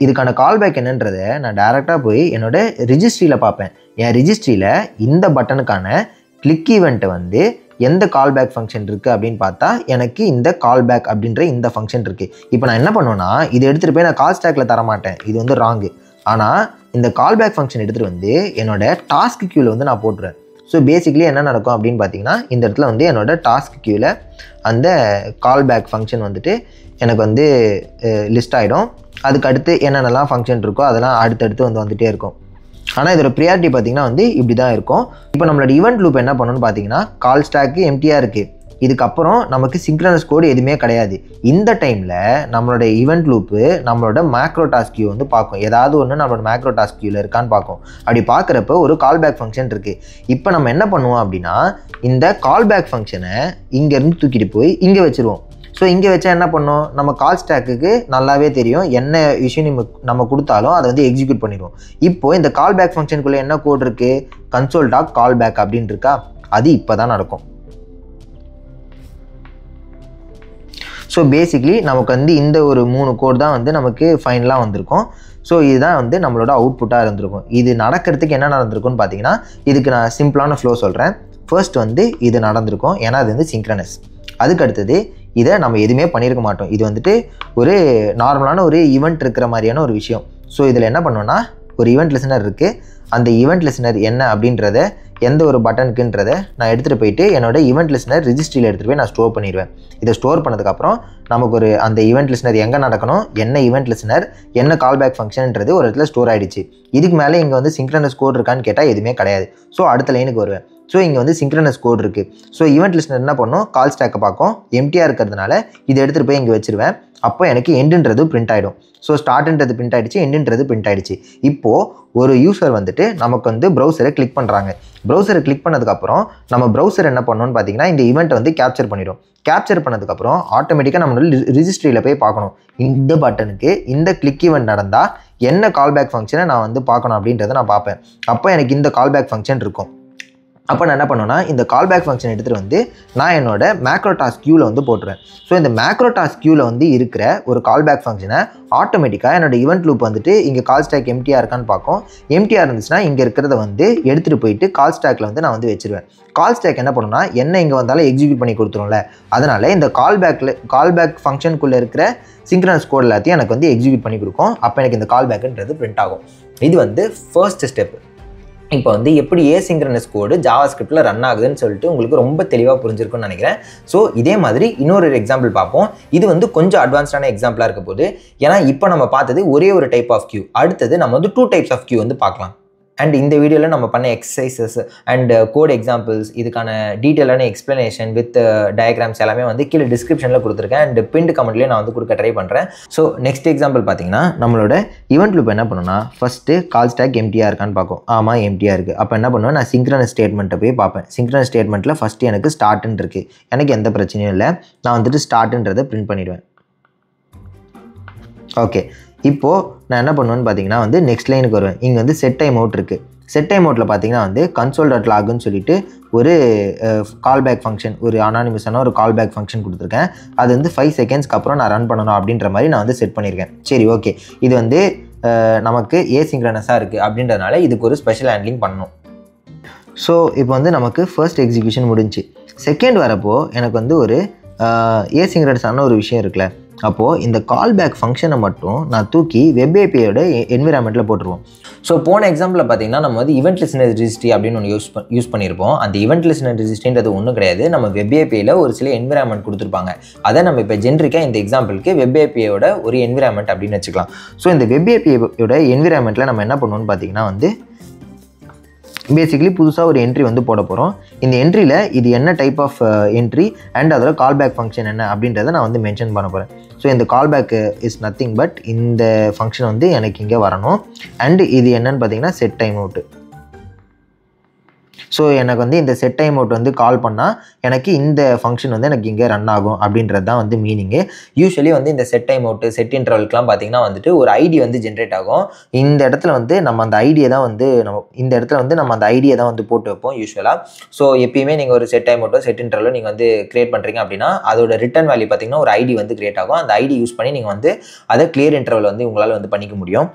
இதுக்கான கால் பேக் என்னன்றதை நான் டைரெக்டாக போய் என்னோட ரிஜிஸ்ட்ரியில் பார்ப்பேன். என் ரிஜிஸ்ட்ரியில் இந்த பட்டனுக்கான கிளிக் ஈவெண்ட்டை வந்து எந்த கால் பேக் ஃபங்க்ஷன் இருக்குது அப்படின்னு பார்த்தா எனக்கு இந்த கால் பேக் அப்படின்ற இந்த ஃபங்க்ஷன் இருக்குது. இப்போ நான் என்ன பண்ணுவேன்னா இதை எடுத்துகிட்டு போய் நான் கால் ஸ்டாக்கில் தரமாட்டேன், இது வந்து ராங்கு. ஆனால் இந்த கால் பேக் ஃபங்க்ஷன் எடுத்துகிட்டு வந்து என்னோட டாஸ்க் கியூவில் வந்து நான் போட்டுருவேன். ஸோ பேசிக்கலி என்ன நடக்கும் அப்படின்னு பார்த்தீங்கன்னா இந்த இடத்துல வந்து என்னோட டாஸ்க் கியூவில் அந்த கால் பேக் ஃபங்க்ஷன் வந்துட்டு எனக்கு வந்து லிஸ்ட் ஆகிடும். அதுக்கு அடுத்து என்னென்னலாம் ஃபங்க்ஷன் இருக்கோ அதெல்லாம் அடுத்தடுத்து வந்துகிட்டே இருக்கும். ஆனால் இதோட ப்ரியாரிட்டி பார்த்தீங்கன்னா வந்து இப்படி தான் இருக்கும். இப்போ நம்மளோட ஈவெண்ட் லூப் என்ன பண்ணணும்னு பார்த்தீங்கன்னா கால் ஸ்டாக்கு எம்டியாக இருக்குது. இதுக்கப்புறம் நமக்கு சிங்க்ரனஸ் கோடு எதுவுமே கிடையாது. இந்த டைமில் நம்மளோட ஈவெண்ட் லூப்பு நம்மளோட மேக்ரோ டாஸ்க் கியூ வந்து பார்க்கும். ஏதாவது ஒன்று நம்மளோட மேக்ரோ டாஸ்க் கியூவில் இருக்கான்னு பார்க்கும். அப்படி பார்க்குறப்ப ஒரு கால் பேக் ஃபங்க்ஷன் இருக்குது. இப்போ நம்ம என்ன பண்ணுவோம் அப்படின்னா இந்த கால் பேக் ஃபங்க்ஷனை இங்கேருந்து தூக்கிட்டு போய் இங்கே வச்சுருவோம். ஸோ இங்கே வச்சா என்ன பண்ணோம், நம்ம கால் ஸ்டாக்குக்கு நல்லாவே தெரியும் என்ன விஷயம் நம்ம கொடுத்தாலும் அதை வந்து எக்ஸிக்யூட் பண்ணிடுவோம். இப்போது இந்த கால் பேக் ஃபங்க்ஷனுக்குள்ளே என்ன கோட் இருக்குது, கன்சோல் டாட் கால் பேக் அப்படின்னு இருக்கா, அது இப்போ தான் நடக்கும். ஸோ பேசிக்லி நமக்கு வந்து இந்த ஒரு 3 கோட் தான் வந்து நமக்கு ஃபைனலாக வந்திருக்கும். ஸோ இதுதான் வந்து நம்மளோட அவுட்புட்டாக இருந்திருக்கும். இது நடக்கிறதுக்கு என்ன நடந்திருக்கும்னு பார்த்தீங்கன்னா இதுக்கு நான் சிம்பிளான ஃப்ளோ சொல்கிறேன். ஃபர்ஸ்ட் வந்து இது நடந்திருக்கும், ஏன்னா அது வந்து சிங்க்ரனஸ். அதுக்கு அடுத்தது இதை நம்ம எதுவுமே பண்ணியிருக்க மாட்டோம். இது வந்துட்டு ஒரு நார்மலான ஒரு ஈவெண்ட் இருக்கிற மாதிரியான ஒரு விஷயம். ஸோ இதில் என்ன பண்ணுவோன்னா ஒரு ஈவெண்ட் லிசனர் இருக்குது. அந்த ஈவெண்ட் லிசனர் என்ன அப்படின்றத எந்த ஒரு பட்டனுக்குன்றதை நான் எடுத்துகிட்டு போயிட்டு என்னோட ஈவெண்ட் லிசனர் ரிஜிஸ்ட்ரியில் எடுத்துகிட்டு போய் நான் ஸ்டோர் பண்ணிடுவேன். இதை ஸ்டோர் பண்ணதுக்கப்புறம் நமக்கு அந்த ஈவெண்ட் லிசனர் எங்கே நடக்கணும், என்ன ஈவெண்ட் லிசனர், என்ன கால் பேக் ஃபங்க்ஷன்ன்றது ஒரு இடத்துல ஸ்டோர் ஆகிடுச்சு. இதுக்கு மேலே இங்கே வந்து சிங்க்ரனஸ் கோட் இருக்கான்னு கேட்டால் எதுவுமே கிடையாது. ஸோ அடுத்த லைனுக்கு வருவேன். ஸோ இங்கே வந்து சிங்க்ரனஸ் கோட் இருக்குது. ஸோ ஈவெண்ட் லிஸ்னர் என்ன பண்ணும், கால் ஸ்டாக்கை பார்க்கும், எம்டியாக இருக்கிறதுனால இதை எடுத்துகிட்டு போய் இங்கே வச்சுருவேன். அப்போ எனக்கு எண்டுன்றது பிரிண்ட் ஆகிடும். ஸோ ஸ்டார்ட்ன்றது பிரிண்ட் ஆகிடுச்சு, எண்டுன்றது பிரிண்ட் ஆகிடுச்சு. இப்போது ஒரு யூசர் வந்துட்டு நமக்கு வந்து ப்ரௌசரை கிளிக் பண்ணுறாங்க. ப்ரௌசரை கிளிக் பண்ணதுக்கப்புறம் நம்ம ப்ரௌசர் என்ன பண்ணணும்னு பார்த்தீங்கன்னா இந்த ஈவெண்ட்டை வந்து கேப்சர் பண்ணிடும். கேப்சர் பண்ணதுக்கப்புறம் ஆட்டோமேட்டிக்காக நம்மளோட ரிஜிஸ்ட்ரியில் போய் பார்க்கணும் இந்த பட்டனுக்கு இந்த கிளிக் ஈவெண்ட் நடந்தால் என்ன கால் பேக் ஃபங்க்ஷனை நான் வந்து பார்க்கணும் அப்படின்றத நான் பார்ப்பேன். அப்போ எனக்கு இந்த கால் பேக் ஃபங்க்ஷன் இருக்கும். அப்போ நான் என்ன பண்ணுவேன்னா இந்த கால் பேக் ஃபங்க்ஷன் எடுத்துகிட்டு வந்து நான் என்னோட மேக்ரோ டாஸ்க் கியூவில் வந்து போட்டுருவேன். ஸோ இந்த மேக்ரோ டாஸ்க் கியூவில் வந்து இருக்கிற ஒரு கால் பேக் ஃபங்க்ஷனை ஆட்டோமேட்டிக்காக என்னோட ஈவெண்ட் லூப் வந்துட்டு இங்கே கால் ஸ்டாக் எம்டியாக இருக்கான்னு பார்க்கும். எம்டியாக இருந்துச்சுன்னா இங்கே இருக்கிறத வந்து எடுத்துகிட்டு போயிட்டு கால் ஸ்டாக்கில் வந்து நான் வந்து வச்சுருவேன். கால் ஸ்டாக் என்ன பண்ணுன்னா என்ன இங்கே வந்தாலும் எக்ஸிக்யூட் பண்ணி கொடுத்துரும்ல, அதனால் இந்த கால் பேக் ஃபங்க்ஷனுக்குள்ளே இருக்கிற சிங்க்ரனஸ் கோட் எல்லாத்தையும் எனக்கு வந்து எக்ஸிக்யூட் பண்ணி கொடுக்கும். அப்போ எனக்கு இந்த கால் பேக்குன்றது பிரிண்ட் ஆகும். இது வந்து ஃபர்ஸ்ட் ஸ்டெப். இப்போ வந்து எப்படி ஏசிங்க்ரனஸ் கோடு ஜாவாஸ்கிரிப்டில் ரன் ஆகுதுன்னு சொல்லிட்டு உங்களுக்கு ரொம்ப தெளிவாக புரிஞ்சிருக்கும்னு நினைக்கிறேன். ஸோ இதே மாதிரி இன்னொரு எக்ஸாம்பிள் பார்ப்போம். இது வந்து கொஞ்சம் அட்வான்ஸ்டான எக்ஸாம்பிளாக இருக்க போது, ஏன்னா இப்போ நம்ம பார்த்தது ஒரே ஒரு டைப் ஆஃப் கியூ. அடுத்தது நம்ம வந்து 2 டைப்ஸ் ஆஃப் கியூ வந்து பார்க்கலாம். அண்ட் இந்த வீடியோவில் நம்ம பண்ண எக்ஸசைசஸ் அண்ட் கோட் எக்ஸாம்பிள்ஸ், இதுக்கான டீட்டெயிலான எக்ஸ்ப்ளனேஷன் வித் டயக்ராம்ஸ் எல்லாமே வந்து கீழே டிஸ்கிரிப்ஷனில் கொடுத்துருக்கேன். அண்ட் பின்ட் கமெண்ட்லேயே நான் வந்து கொடுக்க ட்ரை பண்ணுறேன். ஸோ நெக்ஸ்ட் எக்ஸாம்பிள் பார்த்தீங்கன்னா நம்மளோட ஈவெண்ட் லூப் என்ன பண்ணுன்னா ஃபஸ்ட்டு கால் ஸ்டாக் எம்டியாக இருக்கான்னு பார்க்கும். ஆமாம் எம்டியாக இருக்குது. அப்போ என்ன பண்ணுவேன், நான் சிங்க்ரனஸ் ஸ்டேட்மெண்ட்டை போய் பார்ப்பேன். சிங்க்ரனஸ் ஸ்டேட்மெண்ட்டில் ஃபஸ்ட்டு எனக்கு ஸ்டார்ட்னு இருக்குது. எனக்கு எந்த பிரச்சனையும் இல்லை. நான் வந்துட்டு ஸ்டார்ட்ன்றதை பிரிண்ட் பண்ணிடுவேன். ஓகே, இப்போது நான் என்ன பண்ணுவேன்னு பார்த்தீங்கன்னா வந்து நெக்ஸ்ட் லைனுக்கு வருவேன். இங்கே வந்து செட் டைம் அவுட் இருக்குது. செட் டைம் அவுட்டில் பார்த்தீங்கன்னா வந்து console.logன்னு சொல்லிட்டு ஒரு கால்பேக் ஃபங்க்ஷன், ஒரு அனானிமஸான ஒரு கால்பேக் ஃபங்க்ஷன் கொடுத்துருக்கேன். அது வந்து 5 செகண்ட்ஸ்க்கு அப்புறம் நான் ரன் பண்ணணும் அப்படின்ற மாதிரி நான் வந்து செட் பண்ணியிருக்கேன். சரி, ஓகே, இது வந்து நமக்கு ஏசிங்க்ரனஸாக இருக்குது அப்படின்றதுனால இதுக்கு ஒரு ஸ்பெஷல் ஹேண்ட்லிங் பண்ணணும். ஸோ இப்போ வந்து நமக்கு ஃபர்ஸ்ட் எக்ஸிக்யூஷன் முடிஞ்சு. செகண்ட் வரப்போ எனக்கு வந்து ஒரு ஏசிங்க்ரனஸான ஒரு விஷயம் இருக்குல்ல, அப்போது இந்த கால்பேக் ஃபங்க்ஷனை மட்டும் நான் தூக்கி வெப் ஏபிஐயோட என்விரான்மெண்ட்டில் போட்டுருவோம். ஸோ போன எக்ஸாம்பிளில் பார்த்தீங்கன்னா நம்ம வந்து ஈவெண்ட் லிஸ்னர் ரெஜிஸ்ட்ரி அப்படின்னு ஒன்று யூஸ் பண்ணியிருப்போம். அந்த ஈவெண்ட் லிஸ்னர் ரெஜிஸ்ட்ரின்றது ஒன்றும் கிடையாது, நம்ம வெப் ஏபிஐயில் ஒரு சில என்விரான்மெண்ட் கொடுத்துருப்பாங்க. அதை நம்ம இப்போ ஜென்ரிக்காக இந்த எக்ஸாம்பிளுக்கு வெப் ஏபிஐயோட ஒரு என்விரான்மெண்ட் அப்படின்னு வச்சுக்கலாம். ஸோ இந்த வெப் ஏபிஐயோட என்விரான்மெண்ட்டில் நம்ம என்ன பண்ணுவோம்னு பார்த்தீங்கன்னா வந்து பேசிக்கலி புதுசாக ஒரு என்ட்ரி வந்து போட போகிறோம். இந்த என்ட்ரியில் இது என்ன டைப் ஆஃப் என்ட்ரி அண்ட் அதோட கால்பேக் ஃபங்க்ஷன் என்ன அப்படின்றத நான் வந்து மென்ஷன் பண்ண போகிறேன். ஸோ இந்த கால்பேக் இஸ் நத்திங் பட் இந்த ஃபங்க்ஷன் வந்து எனக்கு இங்கே வரணும். அண்ட் இது என்னன்னு பார்த்தீங்கன்னா செட் டைம் அவுட்டு. ஸோ எனக்கு வந்து இந்த செட் டைம் அவுட் வந்து கால் பண்ணால் எனக்கு இந்த ஃபங்க்ஷன் வந்து எனக்கு இங்கே ரன் ஆகும் அப்படின்றது தான் வந்து மீனிங்கு. யூஸ்வலி வந்து இந்த செட் டைம் அவுட்டு செட் இன்டர்வல்க்குலாம் பார்த்தீங்கன்னா வந்துட்டு ஒரு ஐடி வந்து ஜென்ரேட் ஆகும். இந்த இடத்துல வந்து நம்ம அந்த ஐடியை தான் வந்து நம்ம அந்த ஐடியை தான் வந்து போட்டு வைப்போம் யூஸ்வலாக. ஸோ எப்பயுமே நீங்கள் ஒரு செட் டைம் அவுட்டோ செட் இன்டர்வலோ நீங்கள் வந்து கிரியேட் பண்ணுறீங்க அப்படின்னா அதோட ரிட்டர்ன் வேல்யூ பார்த்தீங்கன்னா ஒரு ஐடி வந்து கிரியேட் ஆகும். அந்த ஐடி யூஸ் பண்ணி நீங்கள் வந்து அதை கிளியர் இன்டர்வல் வந்து உங்களால் வந்து பண்ணிக்க முடியும்.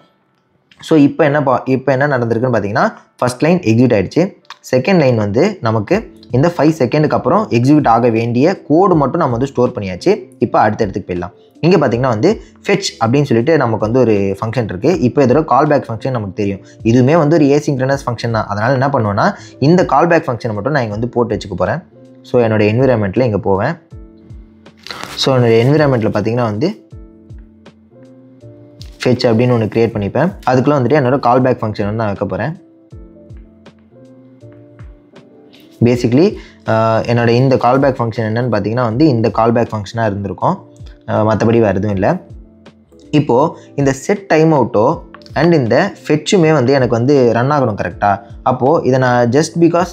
ஸோ இப்போ என்ன நடந்திருக்குன்னு பார்த்தீங்கன்னா ஃபர்ஸ்ட் லைன் எக்ஸிக்யூட் ஆகிடுச்சு. செகண்ட் லைன் வந்து நமக்கு இந்த 5 செகண்டுக்கு அப்புறம் எக்ஸிக்யூட் ஆக வேண்டிய கோடு மட்டும் நம்ம வந்து ஸ்டோர் பண்ணியாச்சு. இப்போ அடுத்தடுத்துக்கு போயிடலாம். இங்கே பார்த்தீங்கன்னா வந்து ஃபெச் அப்படின்னு சொல்லிட்டு நமக்கு வந்து ஒரு ஃபங்க்ஷன் இருக்குது. இப்போ இதோட கால்பேக் ஃபங்க்ஷன் நமக்கு தெரியும். இதுவுமே வந்து ஒரு ஏசிங்க்ரனஸ் ஃபங்க்ஷன் தான். அதனால் என்ன பண்ணுவேன்னா இந்த கால்பேக் ஃபங்க்ஷனை மட்டும் நான் இங்கே வந்து போட்டு வச்சுக்க போகிறேன். ஸோ என்னோட என்விரான்மெண்ட்டில் இங்கே போவேன். ஸோ என்னோட என்விரான்மெண்ட்டில் பார்த்தீங்கன்னா வந்து ஃபெச் அப்படின்னு ஒன்று க்ரியேட் பண்ணிப்பேன். அதுக்குள்ளே வந்துட்டு என்னோட கால்பேக் ஃபங்க்ஷன் வந்து நான் வைக்க போகிறேன். பேசிக்லி என்னோட இந்த கால்பேக் ஃபங்க்ஷன் என்னென்னு பார்த்தீங்கன்னா வந்து இந்த கால்பேக் ஃபங்க்ஷனாக இருந்திருக்கும், மற்றபடி வேறு எதுவும் இல்லை. இப்போது இந்த செட் டைம் அவுட்டோ அண்ட் இந்த ஃபெச்சுமே வந்து எனக்கு வந்து ரன் ஆகணும் கரெக்டாக. அப்போது இதை நான் ஜஸ்ட் பிகாஸ்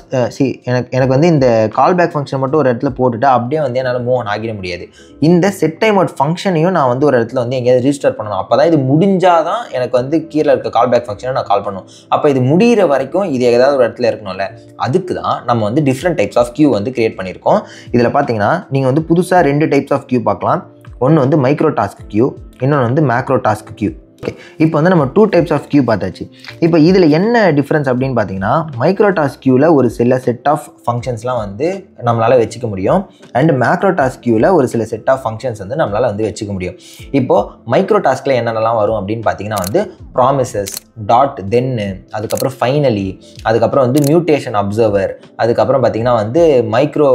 எனக்கு வந்து இந்த கால்பேக் ஃபங்க்ஷன் மட்டும் ஒரு இடத்துல போட்டுட்டு அப்படியே வந்து என்னால் மூவ் ஆன் ஆகிட முடியாது. இந்த செட் டைம் அவுட் ஃபங்க்ஷனையும் நான் வந்து ஒரு இடத்துல வந்து எங்கேயாவது ரிஜிஸ்டர் பண்ணணும். அப்போ தான் இது முடிஞ்சால் தான் எனக்கு வந்து கீழே இருக்க கால்பேக் ஃபங்க்ஷனை நான் கால் பண்ணணும். அப்போ இது முடிகிற வரைக்கும் இது ஏதாவது ஒரு இடத்துல இருக்கணும்ல, அதுக்கு தான் நம்ம வந்து டிஃப்ரெண்ட் டைப்ஸ் ஆஃப் கியூ வந்து கிரியேட் பண்ணியிருக்கோம். இதில் பார்த்தீங்கன்னா நீங்கள் வந்து புதுசாக 2 டைப்ஸ் ஆஃப் கியூ பார்க்கலாம். ஒன்று வந்து மைக்ரோ டாஸ்க் கியூ, இன்னொன்று வந்து மேக்ரோ டாஸ்க் கியூ. ஓகே, இப்போ வந்து நம்ம 2 டைப்ஸ் ஆஃப் கியூ பார்த்தாச்சு. இப்போ இதில் என்ன டிஃப்ரென்ஸ் அப்படின்னு பார்த்தீங்கன்னா மைக்ரோ டாஸ்க் கியூவில் ஒரு சில செட் ஆஃப் ஃபங்க்ஷன்ஸ்லாம் வந்து நம்மளால் வச்சுக்க முடியும். அண்ட் மேக்ரோ டாஸ்க் கியூவில் ஒரு சில செட் ஆஃப் ஃபங்க்ஷன்ஸ் வந்து நம்மளால் வந்து வச்சுக்க முடியும். இப்போது மைக்ரோ டாஸ்கில் என்னென்னலாம் வரும் அப்படின்னு பார்த்தீங்கன்னா வந்து ப்ராமிசஸ், டாட், தென்னு, அதுக்கப்புறம் ஃபைனலி, அதுக்கப்புறம் வந்து மியூட்டேஷன் அப்சர்வர், அதுக்கப்புறம் பார்த்தீங்கன்னா வந்து மைக்ரோ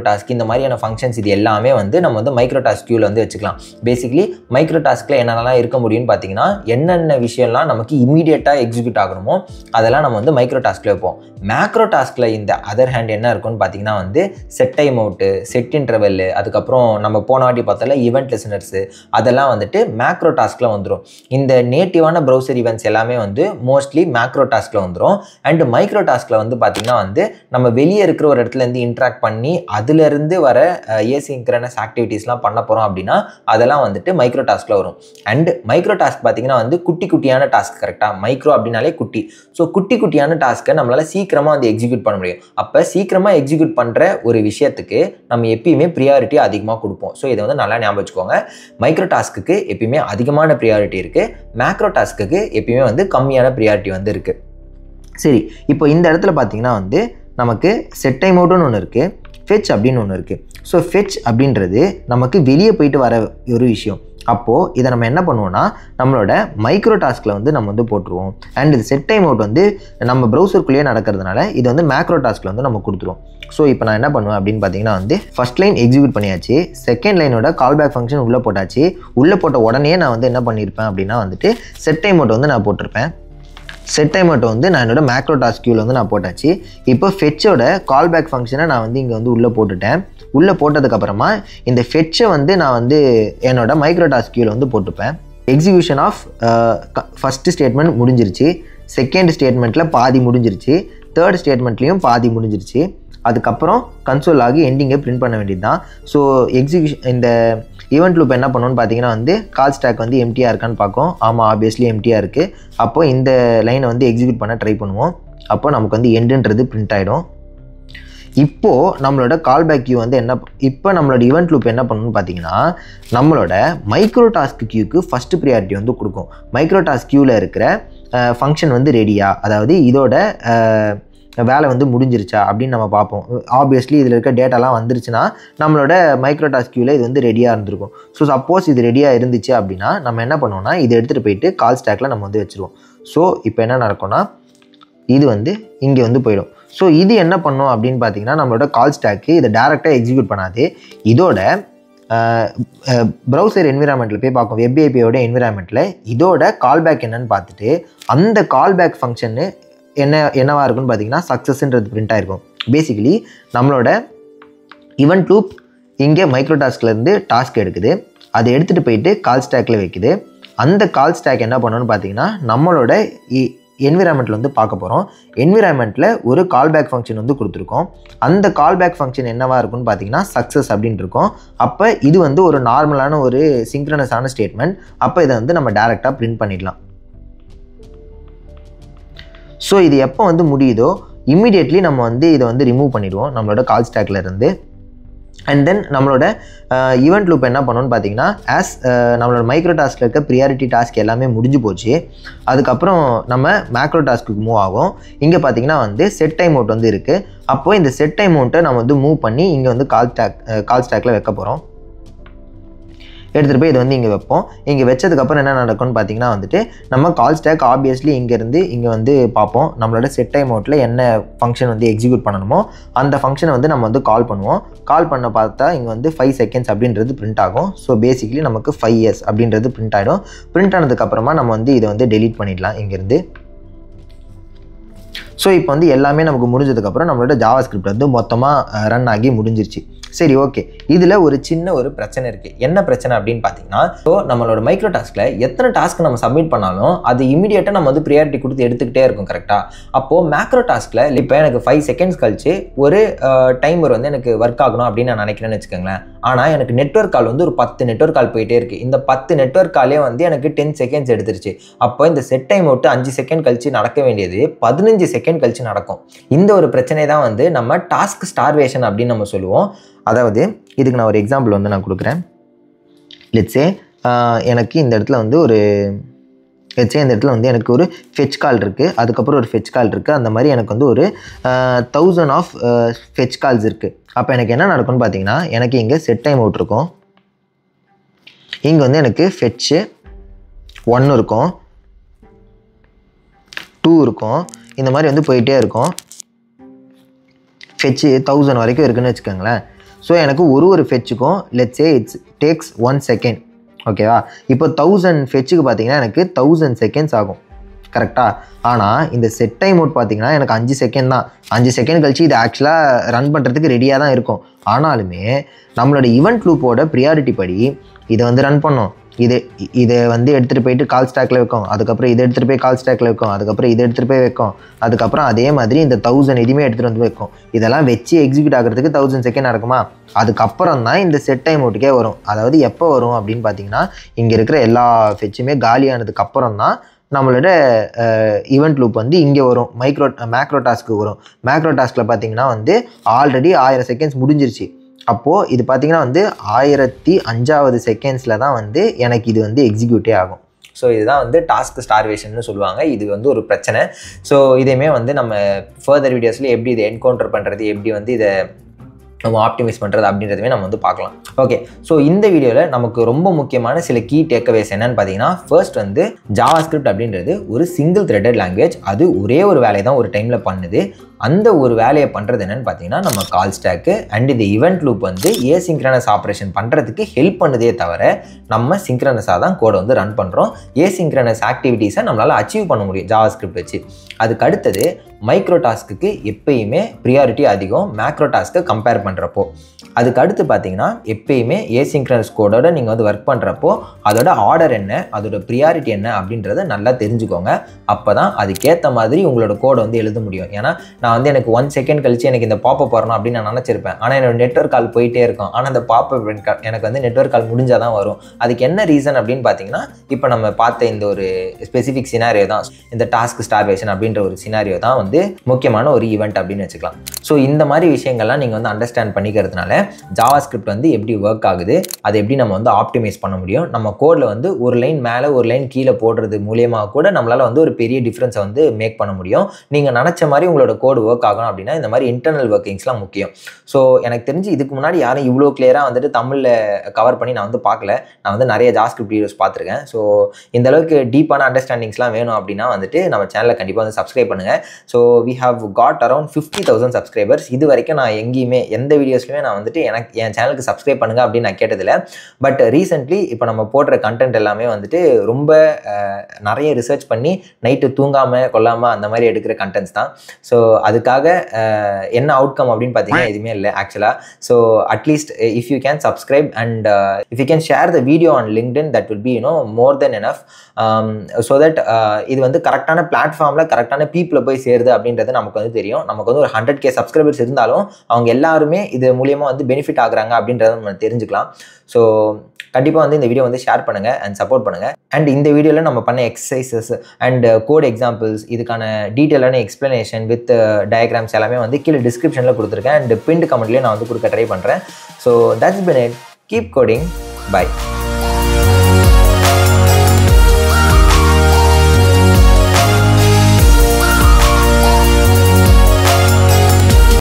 டாஸ்க், இந்த மாதிரியான ஃபங்க்ஷன்ஸ் இது எல்லாமே வந்து நம்ம வந்து மைக்ரோ டாஸ்க் கியூவில் வந்து வச்சுக்கலாம். பேசிக்லி மைக்ரோ டாஸ்கில் என்னென்னலாம் இருக்க முடியும்னு பார்த்தீங்கன்னா என்னென்ன விஷயம்லாம் நமக்கு இமீடியட்டாக எக்ஸிக்யூட் ஆகணுமோ அதெல்லாம் நம்ம வந்து மைக்ரோ டாஸ்கில் வைப்போம். மேக்ரோ டாஸ்கில் இந்த அதர் ஹேண்ட் என்ன இருக்குன்னு பார்த்தீங்கன்னா வந்து set time out, set interval, அதுக்கப்புறம் நம்ம போன வாட்டி பார்த்தால ஈவெண்ட் லிசனர்ஸு, அதெல்லாம் வந்துட்டு மேக்ரோ டாஸ்கில் வந்துடும். இந்த நேட்டிவான ப்ரௌசர் ஈவெண்ட்ஸ் எல்லாமே வந்து மோஸ்ட்லி மேக்ரோ டாஸ்கில் வந்துடும். அண்ட் மைக்ரோ டாஸ்கில் வந்து பார்த்தீங்கன்னா வந்து நம்ம வெளியே இருக்கிற ஒரு இடத்துலேருந்து இன்ட்ராக்ட் பண்ணி அதுலேருந்து வர ஏசிங்க்ரனஸ் ஆக்டிவிட்டீஸ்லாம் பண்ண போகிறோம் அப்படின்னா அதெல்லாம் வந்துட்டு மைக்ரோ டாஸ்கில் வரும். அண்ட் மைக்ரோ டாஸ்க் பார்த்தீங்கன்னா வந்து குட்டியான டாஸ்க், கரெக்டாக மைக்ரோ அப்படின்னாலே குட்டி. ஸோ குட்டியான டாஸ்க்கை நம்மளால் சீக்கிரமாக வந்து எக்ஸிக்யூட் பண்ண முடியும். அப்போ சீக்கிரமாக எக்ஸிக்யூட் பண்ணுற ஒரு விஷயத்துக்கு நம்ம எப்பயுமே ப்ரியாரிட்டி அதிகமாக கொடுப்போம். ஸோ இதை வந்து நல்லா ஞாபகம் வச்சுக்கோங்க. மைக்ரோ டாஸ்க்கு எப்பயுமே அதிகமான ப்ரியாரிட்டி இருக்குது, மேக்ரோ டாஸ்க்கு எப்பயுமே வந்து கம்மியான ப்ரியாரிட்டி வந்து இருக்குது. சரி, இப்போ இந்த இடத்துல பார்த்தீங்கன்னா வந்து நமக்கு செட் டைம் அவுட்டுன்னு ஒன்று இருக்குது, ஃபெச் அப்படின்னு ஒன்று இருக்குது. ஸோ ஃபெச் அப்படின்றது நமக்கு வெளியே போயிட்டு வர ஒரு விஷயம். அப்போது இதை நம்ம என்ன பண்ணுவோம்னா நம்மளோட மைக்ரோ டாஸ்கில் வந்து நம்ம வந்து போட்டுருவோம். அண்ட் இது செட் டைம் அவுட் வந்து நம்ம ப்ரௌசருக்குள்ளேயே நடக்கிறதுனால இது வந்து மேக்ரோ டாஸ்கில் வந்து நம்ம கொடுத்துருவோம். ஸோ இப்போ நான் என்ன பண்ணுவேன் அப்படின்னு பார்த்தீங்கன்னா வந்து ஃபர்ஸ்ட் லைன் எக்ஸிக்யூட் பண்ணியாச்சு, செகண்ட் லைனோட கால்பேக் ஃபங்க்ஷன் உள்ளே போட்டாச்சு. உள்ளே போட்ட உடனே நான் வந்து என்ன பண்ணியிருப்பேன் அப்படின்னா வந்துட்டு செட் டைம் அவுட் வந்து நான் போட்டிருப்பேன். செட் டைம் அவுட் வந்து நான் என்னோட மேக்ரோ டாஸ்க் கியூவில் வந்து நான் போட்டாச்சு. இப்போ ஃபெச்சோட கால்பேக் ஃபங்க்ஷனை நான் வந்து இங்கே வந்து உள்ளே போட்டுட்டேன். உள்ளே போட்டதுக்கப்புறமா இந்த ஃபெச்சை வந்து நான் வந்து என்னோட மைக்ரோ டாஸ்க் கியூவில் வந்து போட்டுப்பேன். எக்ஸிக்யூஷன் ஆஃப் ஃபஸ்ட்டு ஸ்டேட்மெண்ட் முடிஞ்சிருச்சு, செகண்ட் ஸ்டேட்மெண்ட்டில் பாதி முடிஞ்சிருச்சு, தேர்ட் ஸ்டேட்மெண்ட்லேயும் பாதி முடிஞ்சிருச்சு. அதுக்கப்புறம் கன்சோல் ஆகி எண்டிங்கை பிரிண்ட் பண்ண வேண்டியது தான். ஸோ எக்ஸிக்யூஷன் இந்த ஈவெண்ட் லூப் என்ன பண்ணணும்னு பார்த்தீங்கன்னா வந்து கால் ஸ்டாக் வந்து எம்டியாக இருக்கான்னு பார்க்கும். ஆமாம், ஆப்வியஸ்லி எம்டியாக இருக்குது. அப்போது இந்த லைனை வந்து எக்ஸிக்யூட் பண்ண ட்ரை பண்ணுவோம். அப்போ நமக்கு வந்து எண்டுன்றது பிரிண்ட் ஆகிடும். இப்போது நம்மளோட கால்பேக் கியூ வந்து இப்போ நம்மளோட ஈவெண்ட் லூப் என்ன பண்ணணும்னு பார்த்தீங்கன்னா நம்மளோட மைக்ரோ டாஸ்க் கியூக்கு ஃபஸ்ட்டு ப்ரியாரிட்டி வந்து கொடுக்கும். மைக்ரோ டாஸ்க் கியூவில் இருக்கிற ஃபங்க்ஷன் வந்து ரெடியா, அதாவது இதோட வேலை வந்து முடிஞ்சிருச்சா அப்படின்னு நம்ம பார்ப்போம். ஆப்வியஸ்லி இதில் இருக்க டேட்டாலாம் வந்துருச்சுன்னா நம்மளோட மைக்ரோ டாஸ்க் கியூவில் இது வந்து ரெடியாக இருந்திருக்கும். ஸோ சப்போஸ் இது ரெடியாக இருந்துச்சு அப்படின்னா நம்ம என்ன பண்ணுவோம்னா இதை எடுத்துகிட்டு போயிட்டு கால் ஸ்டாக்கில் நம்ம வந்து வச்சுருவோம். ஸோ இப்போ என்ன நடக்கும்னா இது வந்து இங்கே வந்து போயிடும். ஸோ இது என்ன பண்ணும் அப்படின்னு பார்த்தீங்கன்னா நம்மளோட கால் ஸ்டாக்கு இதை டேரெக்டாக எக்ஸிக்யூட் பண்ணாது. இதோட ப்ரௌசர் என்விரான்மெண்ட்டில் போய் பார்க்கும். வெப் ஏபிஐயோட என்விரான்மெண்ட்டில் இதோட கால்பேக் என்னன்னு பார்த்துட்டு அந்த கால்பேக் ஃபங்க்ஷன்னு என்னவா இருக்குன்னு பார்த்தீங்கன்னா சக்ஸஸ்ன்றது பிரிண்ட் ஆகிருக்கும். பேசிக்கலி நம்மளோட ஈவெண்ட் லூப் இங்கே மைக்ரோ டாஸ்க்லேருந்து டாஸ்க் எடுக்குது, அதை எடுத்துகிட்டு போயிட்டு கால் ஸ்டாக்கில் வைக்குது. அந்த கால் ஸ்டாக் என்ன பண்ணணும்னு பார்த்தீங்கன்னா நம்மளோட என்விரான்மெண்ட்டில் வந்து பார்க்க போகிறோம். என்விரான்மெண்ட்டில் ஒரு கால்பேக் ஃபங்க்ஷன் வந்து கொடுத்துருக்கோம். அந்த கால்பேக் ஃபங்க்ஷன் என்னவாக இருக்குன்னு பார்த்தீங்கன்னா சக்ஸஸ் அப்படின்னு இருக்கும். அப்போ இது வந்து ஒரு நார்மலான ஒரு சிங்க்ரனஸான ஸ்டேட்மெண்ட். அப்போ இதை வந்து நம்ம டேரெக்டாக பிரிண்ட் பண்ணிடலாம். ஸோ இது எப்போ வந்து முடியுதோ இம்மிடியட்லி நம்ம வந்து இதை வந்து ரிமூவ் பண்ணிடுவோம் நம்மளோட கால் ஸ்டாக்ல இருந்து. அண்ட் தென் நம்மளோட ஈவெண்ட் லூப் என்ன பண்ணணும்னு பார்த்தீங்கன்னா நம்மளோட மைக்ரோ டாஸ்கில் இருக்க ப்ரியாரிட்டி டாஸ்க் எல்லாமே முடிஞ்சு போச்சு. அதுக்கப்புறம் நம்ம மேக்ரோ டாஸ்க்கு மூவ் ஆகும். இங்கே பார்த்தீங்கன்னா வந்து செட் டைம் அவுட் வந்து இருக்குது. அப்போது இந்த செட் டைம் அவுட்டை நம்ம வந்து மூவ் பண்ணி இங்கே வந்து கால் ஸ்டாக்கில் வைக்க போகிறோம். எடுத்துகிட்டு போய் இது வந்து இங்கே வைப்போம். இங்கே வச்சதுக்கப்புறம் என்ன நடக்கும்னு பார்த்தீங்கன்னா வந்துட்டு நம்ம கால் ஸ்டாக் ஆப்வியஸ்லி இங்கேருந்து இங்கே வந்து பார்ப்போம். நம்மளோட செட் டைம் அவுட்டில் என்ன ஃபங்க்ஷன் வந்து எக்ஸிக்யூட் பண்ணணுமோ அந்த ஃபங்க்ஷனை வந்து நம்ம வந்து கால் பண்ணுவோம். கால் பண்ண பார்த்தா இங்கே வந்து 5 seconds அப்படின்றது பிரிண்ட் ஆகும். ஸோ பேசிக்கலி நமக்கு 5 years அப்படின்றது பிரிண்ட் ஆகிடும். பிரிண்ட் ஆனதுக்கப்புறமா நம்ம வந்து இதை வந்து டெலீட் பண்ணிடலாம் இங்கேருந்து. ஸோ இப்போ வந்து எல்லாமே நமக்கு முடிஞ்சதுக்கப்புறம் நம்மளோட ஜாவா ஸ்கிரிப்ட் வந்து மொத்தமாக ரன் ஆகி முடிஞ்சிருச்சு. சரி, ஓகே. இதில் ஒரு சின்ன ஒரு பிரச்சனை இருக்குது. என்ன பிரச்சனை அப்படின்னு பார்த்தீங்கன்னா ஸோ நம்மளோட மைக்ரோ டாஸ்கில் எத்தனை டாஸ்க் நம்ம சப்மிட் பண்ணாலும் அது இமீடியட்டாக நம்ம வந்து ப்ரியாரிட்டி கொடுத்து எடுத்துக்கிட்டே இருக்கும். கரெக்டாக? அப்போது மேக்ரோ டாஸ்கில் இப்போ எனக்கு 5 seconds கழிச்சு ஒரு டைமர் வந்து எனக்கு ஒர்க் ஆகணும் அப்படின்னு நான் நினைக்கிறேன்னு வச்சுக்கோங்களேன். ஆனால் எனக்கு நெட்வொர்க் கால் வந்து ஒரு 10 நெட்வொர்க் கால் போயிட்டே இருக்குது. இந்த 10 நெட்வொர்க் காலே வந்து எனக்கு 10 seconds எடுத்துருச்சு. அப்போ இந்த செட் டைம் அவுட்டு 5 seconds கழிச்சு நடக்க வேண்டியது 15 seconds கழிச்சு நடக்கும். இந்த ஒரு பிரச்சனை தான் வந்து நம்ம டாஸ்க் ஸ்டார்வேஷன் அப்படின்னு நம்ம சொல்லுவோம். அதாவது இதுக்கு நான் ஒரு எக்ஸாம்பிள் வந்து நான் கொடுக்குறேன். லெட்ஸே எனக்கு இந்த இடத்துல வந்து எனக்கு ஒரு ஃபெச் கால் இருக்குது, அதுக்கப்புறம் ஒரு ஃபெச் கால் இருக்குது. அந்த மாதிரி எனக்கு வந்து ஒரு 1000 ஆஃப் ஃபெச் கால்ஸ் இருக்குது. அப்போ எனக்கு என்ன நடக்கும்னு பார்த்தீங்கன்னா எனக்கு இங்கே செட் டைம் அவுட் இருக்கும். இங்கே வந்து எனக்கு ஃபெச்சு 1 இருக்கும், 2 இருக்கும். இந்த மாதிரி வந்து போயிட்டே இருக்கும். ஃபெச்சு 1000 வரைக்கும் இருக்குதுன்னு வச்சுக்கோங்களேன். ஸோ எனக்கு ஒரு ஃபெச்சுக்கும் லெட்ஸ் சே டேக்ஸ் 1 second. ஓகேவா? இப்போ 1000 ஃபெச்சுக்கு பார்த்தீங்கன்னா எனக்கு 1000 seconds ஆகும். கரெக்டாக? ஆனால் இந்த செட் டைம் அவுட் பார்த்தீங்கன்னா எனக்கு 5 seconds தான். 5 seconds கழிச்சு இது ஆக்சுவலாக ரன் பண்ணுறதுக்கு ரெடியாக தான் இருக்கும். ஆனாலுமே நம்மளோட ஈவெண்ட் லூப்போட ப்ரியாரிட்டி படி இதை வந்து ரன் பண்ணோம். இதை வந்து எடுத்துகிட்டு போயிட்டு கால் ஸ்டாக்கில் வைக்கும். அதுக்கப்புறம் இதை எடுத்துகிட்டு போய் கால் ஸ்டாக்கில் வைக்கும். அதுக்கப்புறம் இதை எடுத்துகிட்டு போய் வைக்கும். அதுக்கப்புறம் அதே மாதிரி இந்த 1000 எதுவுமே எடுத்துகிட்டு வந்து வைக்கும். இதெல்லாம் வச்சு எக்ஸிக்யூட் ஆகிறதுக்கு 1000 seconds நடக்குமா? அதுக்கப்புறம் தான் இந்த செட் டைம் அவுட்டுக்கே வரும். அதாவது எப்போ வரும் அப்படின்னு பார்த்தீங்கன்னா இங்கே இருக்கிற எல்லா ஃபெச்சுமே காலியானதுக்கு அப்புறம் தான் நம்மளோட ஈவெண்ட் லூப் வந்து இங்கே வரும். மேக்ரோ டாஸ்க்கு வரும். மேக்ரோ டாஸ்கில் பார்த்தீங்கன்னா வந்து ஆல்ரெடி 1000 seconds முடிஞ்சிருச்சு. அப்போது இது பார்த்திங்கன்னா வந்து 1005வது செகண்ட்ஸில் தான் வந்து எனக்கு இது வந்து எக்ஸிக்யூட்டே ஆகும். ஸோ இதுதான் வந்து டாஸ்க் ஸ்டார்வேஷன்னு சொல்லுவாங்க. இது வந்து ஒரு பிரச்சனை. ஸோ இதையுமே வந்து நம்ம ஃபர்தர் வீடியோஸில் எப்படி இதை என்கவுண்டர் பண்ணுறது, எப்படி வந்து இதை நம்ம ஆப்டிமைஸ் பண்ணுறது அப்படின்றதுமே நம்ம வந்து பார்க்கலாம். ஓகே, ஸோ இந்த வீடியோவில் நமக்கு ரொம்ப முக்கியமான சில கீ டேக்அவேஸ் என்னன்னு பார்த்தீங்கன்னா ஃபர்ஸ்ட் வந்து ஜாவா ஸ்கிரிப்ட் அப்படின்றது ஒரு சிங்கிள் த்ரெட்டட் லாங்குவேஜ். அது ஒரே ஒரு வேலையை தான் ஒரு டைமில் பண்ணுது. அந்த ஒரு வேலையை பண்ணுறது என்னென்னு பார்த்தீங்கன்னா நம்ம கால் ஸ்டாக்கு அண்ட் இந்த ஈவெண்ட் லூப் வந்து ஏசிங்க்ரனஸ் ஆப்ரேஷன் பண்ணுறதுக்கு ஹெல்ப் பண்ணுதே தவிர நம்ம சிங்க்ரனஸாக தான் கோடை வந்து ரன் பண்ணுறோம். ஏசிங்க்ரனஸ் ஆக்டிவிட்டீஸை நம்மளால் அச்சீவ் பண்ண முடியும் ஜாவா ஸ்கிரிப்ட் வச்சு. அதுக்கு அடுத்தது மைக்ரோ டாஸ்க்கு எப்பயுமே ப்ரியாரிட்டி அதிகம் மேக்ரோ டாஸ்க்கை கம்பேர் பண்ணுறப்போ. அதுக்கு அடுத்து பார்த்தீங்கன்னா எப்பயுமே ஏசிங்க்ரனஸ் கோடோட நீங்கள் வந்து ஒர்க் பண்ணுறப்போ அதோட ஆர்டர் என்ன, அதோட ப்ரியாரிட்டி என்ன அப்படின்றத நல்லா தெரிஞ்சுக்கோங்க. அப்போ தான் அதுக்கேற்ற மாதிரி உங்களோட கோடை வந்து எழுத முடியும். ஏன்னா நான் வந்து எனக்கு 1 செகண்ட் கழிச்சு எனக்கு இந்த பாப்பப் வரணும் அப்படின்னு நான் நினச்சிருப்பேன். ஆனால் என்னோட நெட்வொர்க் கால் போயிட்டே இருக்கும். ஆனால் அந்த பாப்பப் எனக்கு வந்து நெட்வொர்க் கால் முடிஞ்சால் தான் வரும். அதுக்கு என்ன ரீசன் அப்படின்னு பார்த்தீங்கன்னா, இப்போ நம்ம பார்த்த இந்த ஒரு ஸ்பெசிஃபிக் சினாரியோ தான், இந்த டாஸ்க் ஸ்டார்வேஷன் அப்படின்ற ஒரு சினாரியோ தான் வந்து முக்கியமான ஒரு ஈவெண்ட் அப்படின்னு வச்சுக்கலாம். ஸோ இந்த மாதிரி விஷயங்கள்லாம் நீங்கள் வந்து அண்டர்ஸ்டாண்ட் பண்ணிக்கிறதுனால ஜாவா ஸ்கிரிப்ட் வந்து எப்படி ஒர்க் ஆகுது, அதை எப்படி நம்ம வந்து ஆப்டிமைஸ் பண்ண முடியும், நம்ம கோடில் வந்து ஒரு லைன் மேலே ஒரு லைன் கீழே போடுறது மூலியமாக கூட நம்மளால் வந்து ஒரு பெரிய டிஃப்ரென்ஸை வந்து மேக் பண்ண முடியும். நீங்கள் நினச்ச மாதிரி உங்களோட கோடு ஒர்க் ஆகணும் அப்படின்னா இந்த மாதிரி இன்டர்னல் ஒர்க்கிங்ஸ்லாம் முக்கியம். ஸோ எனக்கு தெரிஞ்சு இதுக்கு முன்னாடி யாரும் இவ்வளோ கிளியராக வந்துட்டு தமிழில் கவர் பண்ணி நான் வந்து பார்க்கல. நான் வந்து நிறைய ஜாவா ஸ்கிரிப்ட் வீடியோஸ் பார்த்துருக்கேன். ஸோ இந்த அளவுக்கு டீப்பான அண்டர்ஸ்டாண்டிங்ஸ்லாம் வேணும் அப்படின்னா வந்துட்டு நம்ம சேனலை கண்டிப்பாக வந்து சப்ஸ்கிரைப் பண்ணுங்கள். So we have got around 50,000 subscribers. இது வரைக்கும் நான் எங்கேயுமே எந்த வீடியோஸ்லையுமே நான் வந்துட்டு என் சேனலுக்கு சப்ஸ்கிரைப் பண்ணுங்க அப்படின்னு நான் கேட்டதில்லை. பட் ரீசெண்ட்லி இப்போ நம்ம போடுற கண்டென்ட் எல்லாமே வந்துட்டு ரொம்ப நிறைய ரிசர்ச் பண்ணி நைட்டு தூங்காமல் கொள்ளாமல் அந்த மாதிரி எடுக்கிற கண்டென்ட்ஸ் தான். ஸோ அதுக்காக என்ன அவுட்கம் அப்படின்னு பார்த்தீங்கன்னா எதுவுமே இல்லை ஆக்சுவலாக. So at least if you can subscribe and if you can share the video on LinkedIn, that will be more then enough. So that இது வந்து கரெக்டான பிளாட்ஃபார்மில் கரெக்டான பீப்புளை போய் சேருது அப்படின்றது நமக்கு வந்து தெரியும். நமக்கு வந்து ஒரு 100K சப்ஸ்கிரைபர்ஸ் இருந்தாலும் அவங்க எல்லாருமே இது மூலியமாக வந்து பெனிஃபிட் ஆகுறாங்க அப்படின்றத நம்ம தெரிஞ்சுக்கலாம். ஸோ கண்டிப்பாக வந்து இந்த வீடியோ வந்து ஷேர் பண்ணுங்கள் அண்ட் சப்போர்ட் பண்ணுங்கள். அண்ட் இந்த வீடியோவில் நம்ம பண்ண எக்ஸசைசஸ் அண்ட் கோட் எக்ஸாம்பிள்ஸ், இதுக்கான டீட்டெயிலான எக்ஸ்ப்ளனேஷன் வித் டயக்ராம்ஸ் எல்லாமே வந்து கீழே டிஸ்கிரிப்ஷனில் கொடுத்துருக்கேன். அண்ட் பின்ட் கமெண்ட்லேயே நான் வந்து கொடுக்க ட்ரை பண்ணுறேன். So that's been it. Keep coding. By.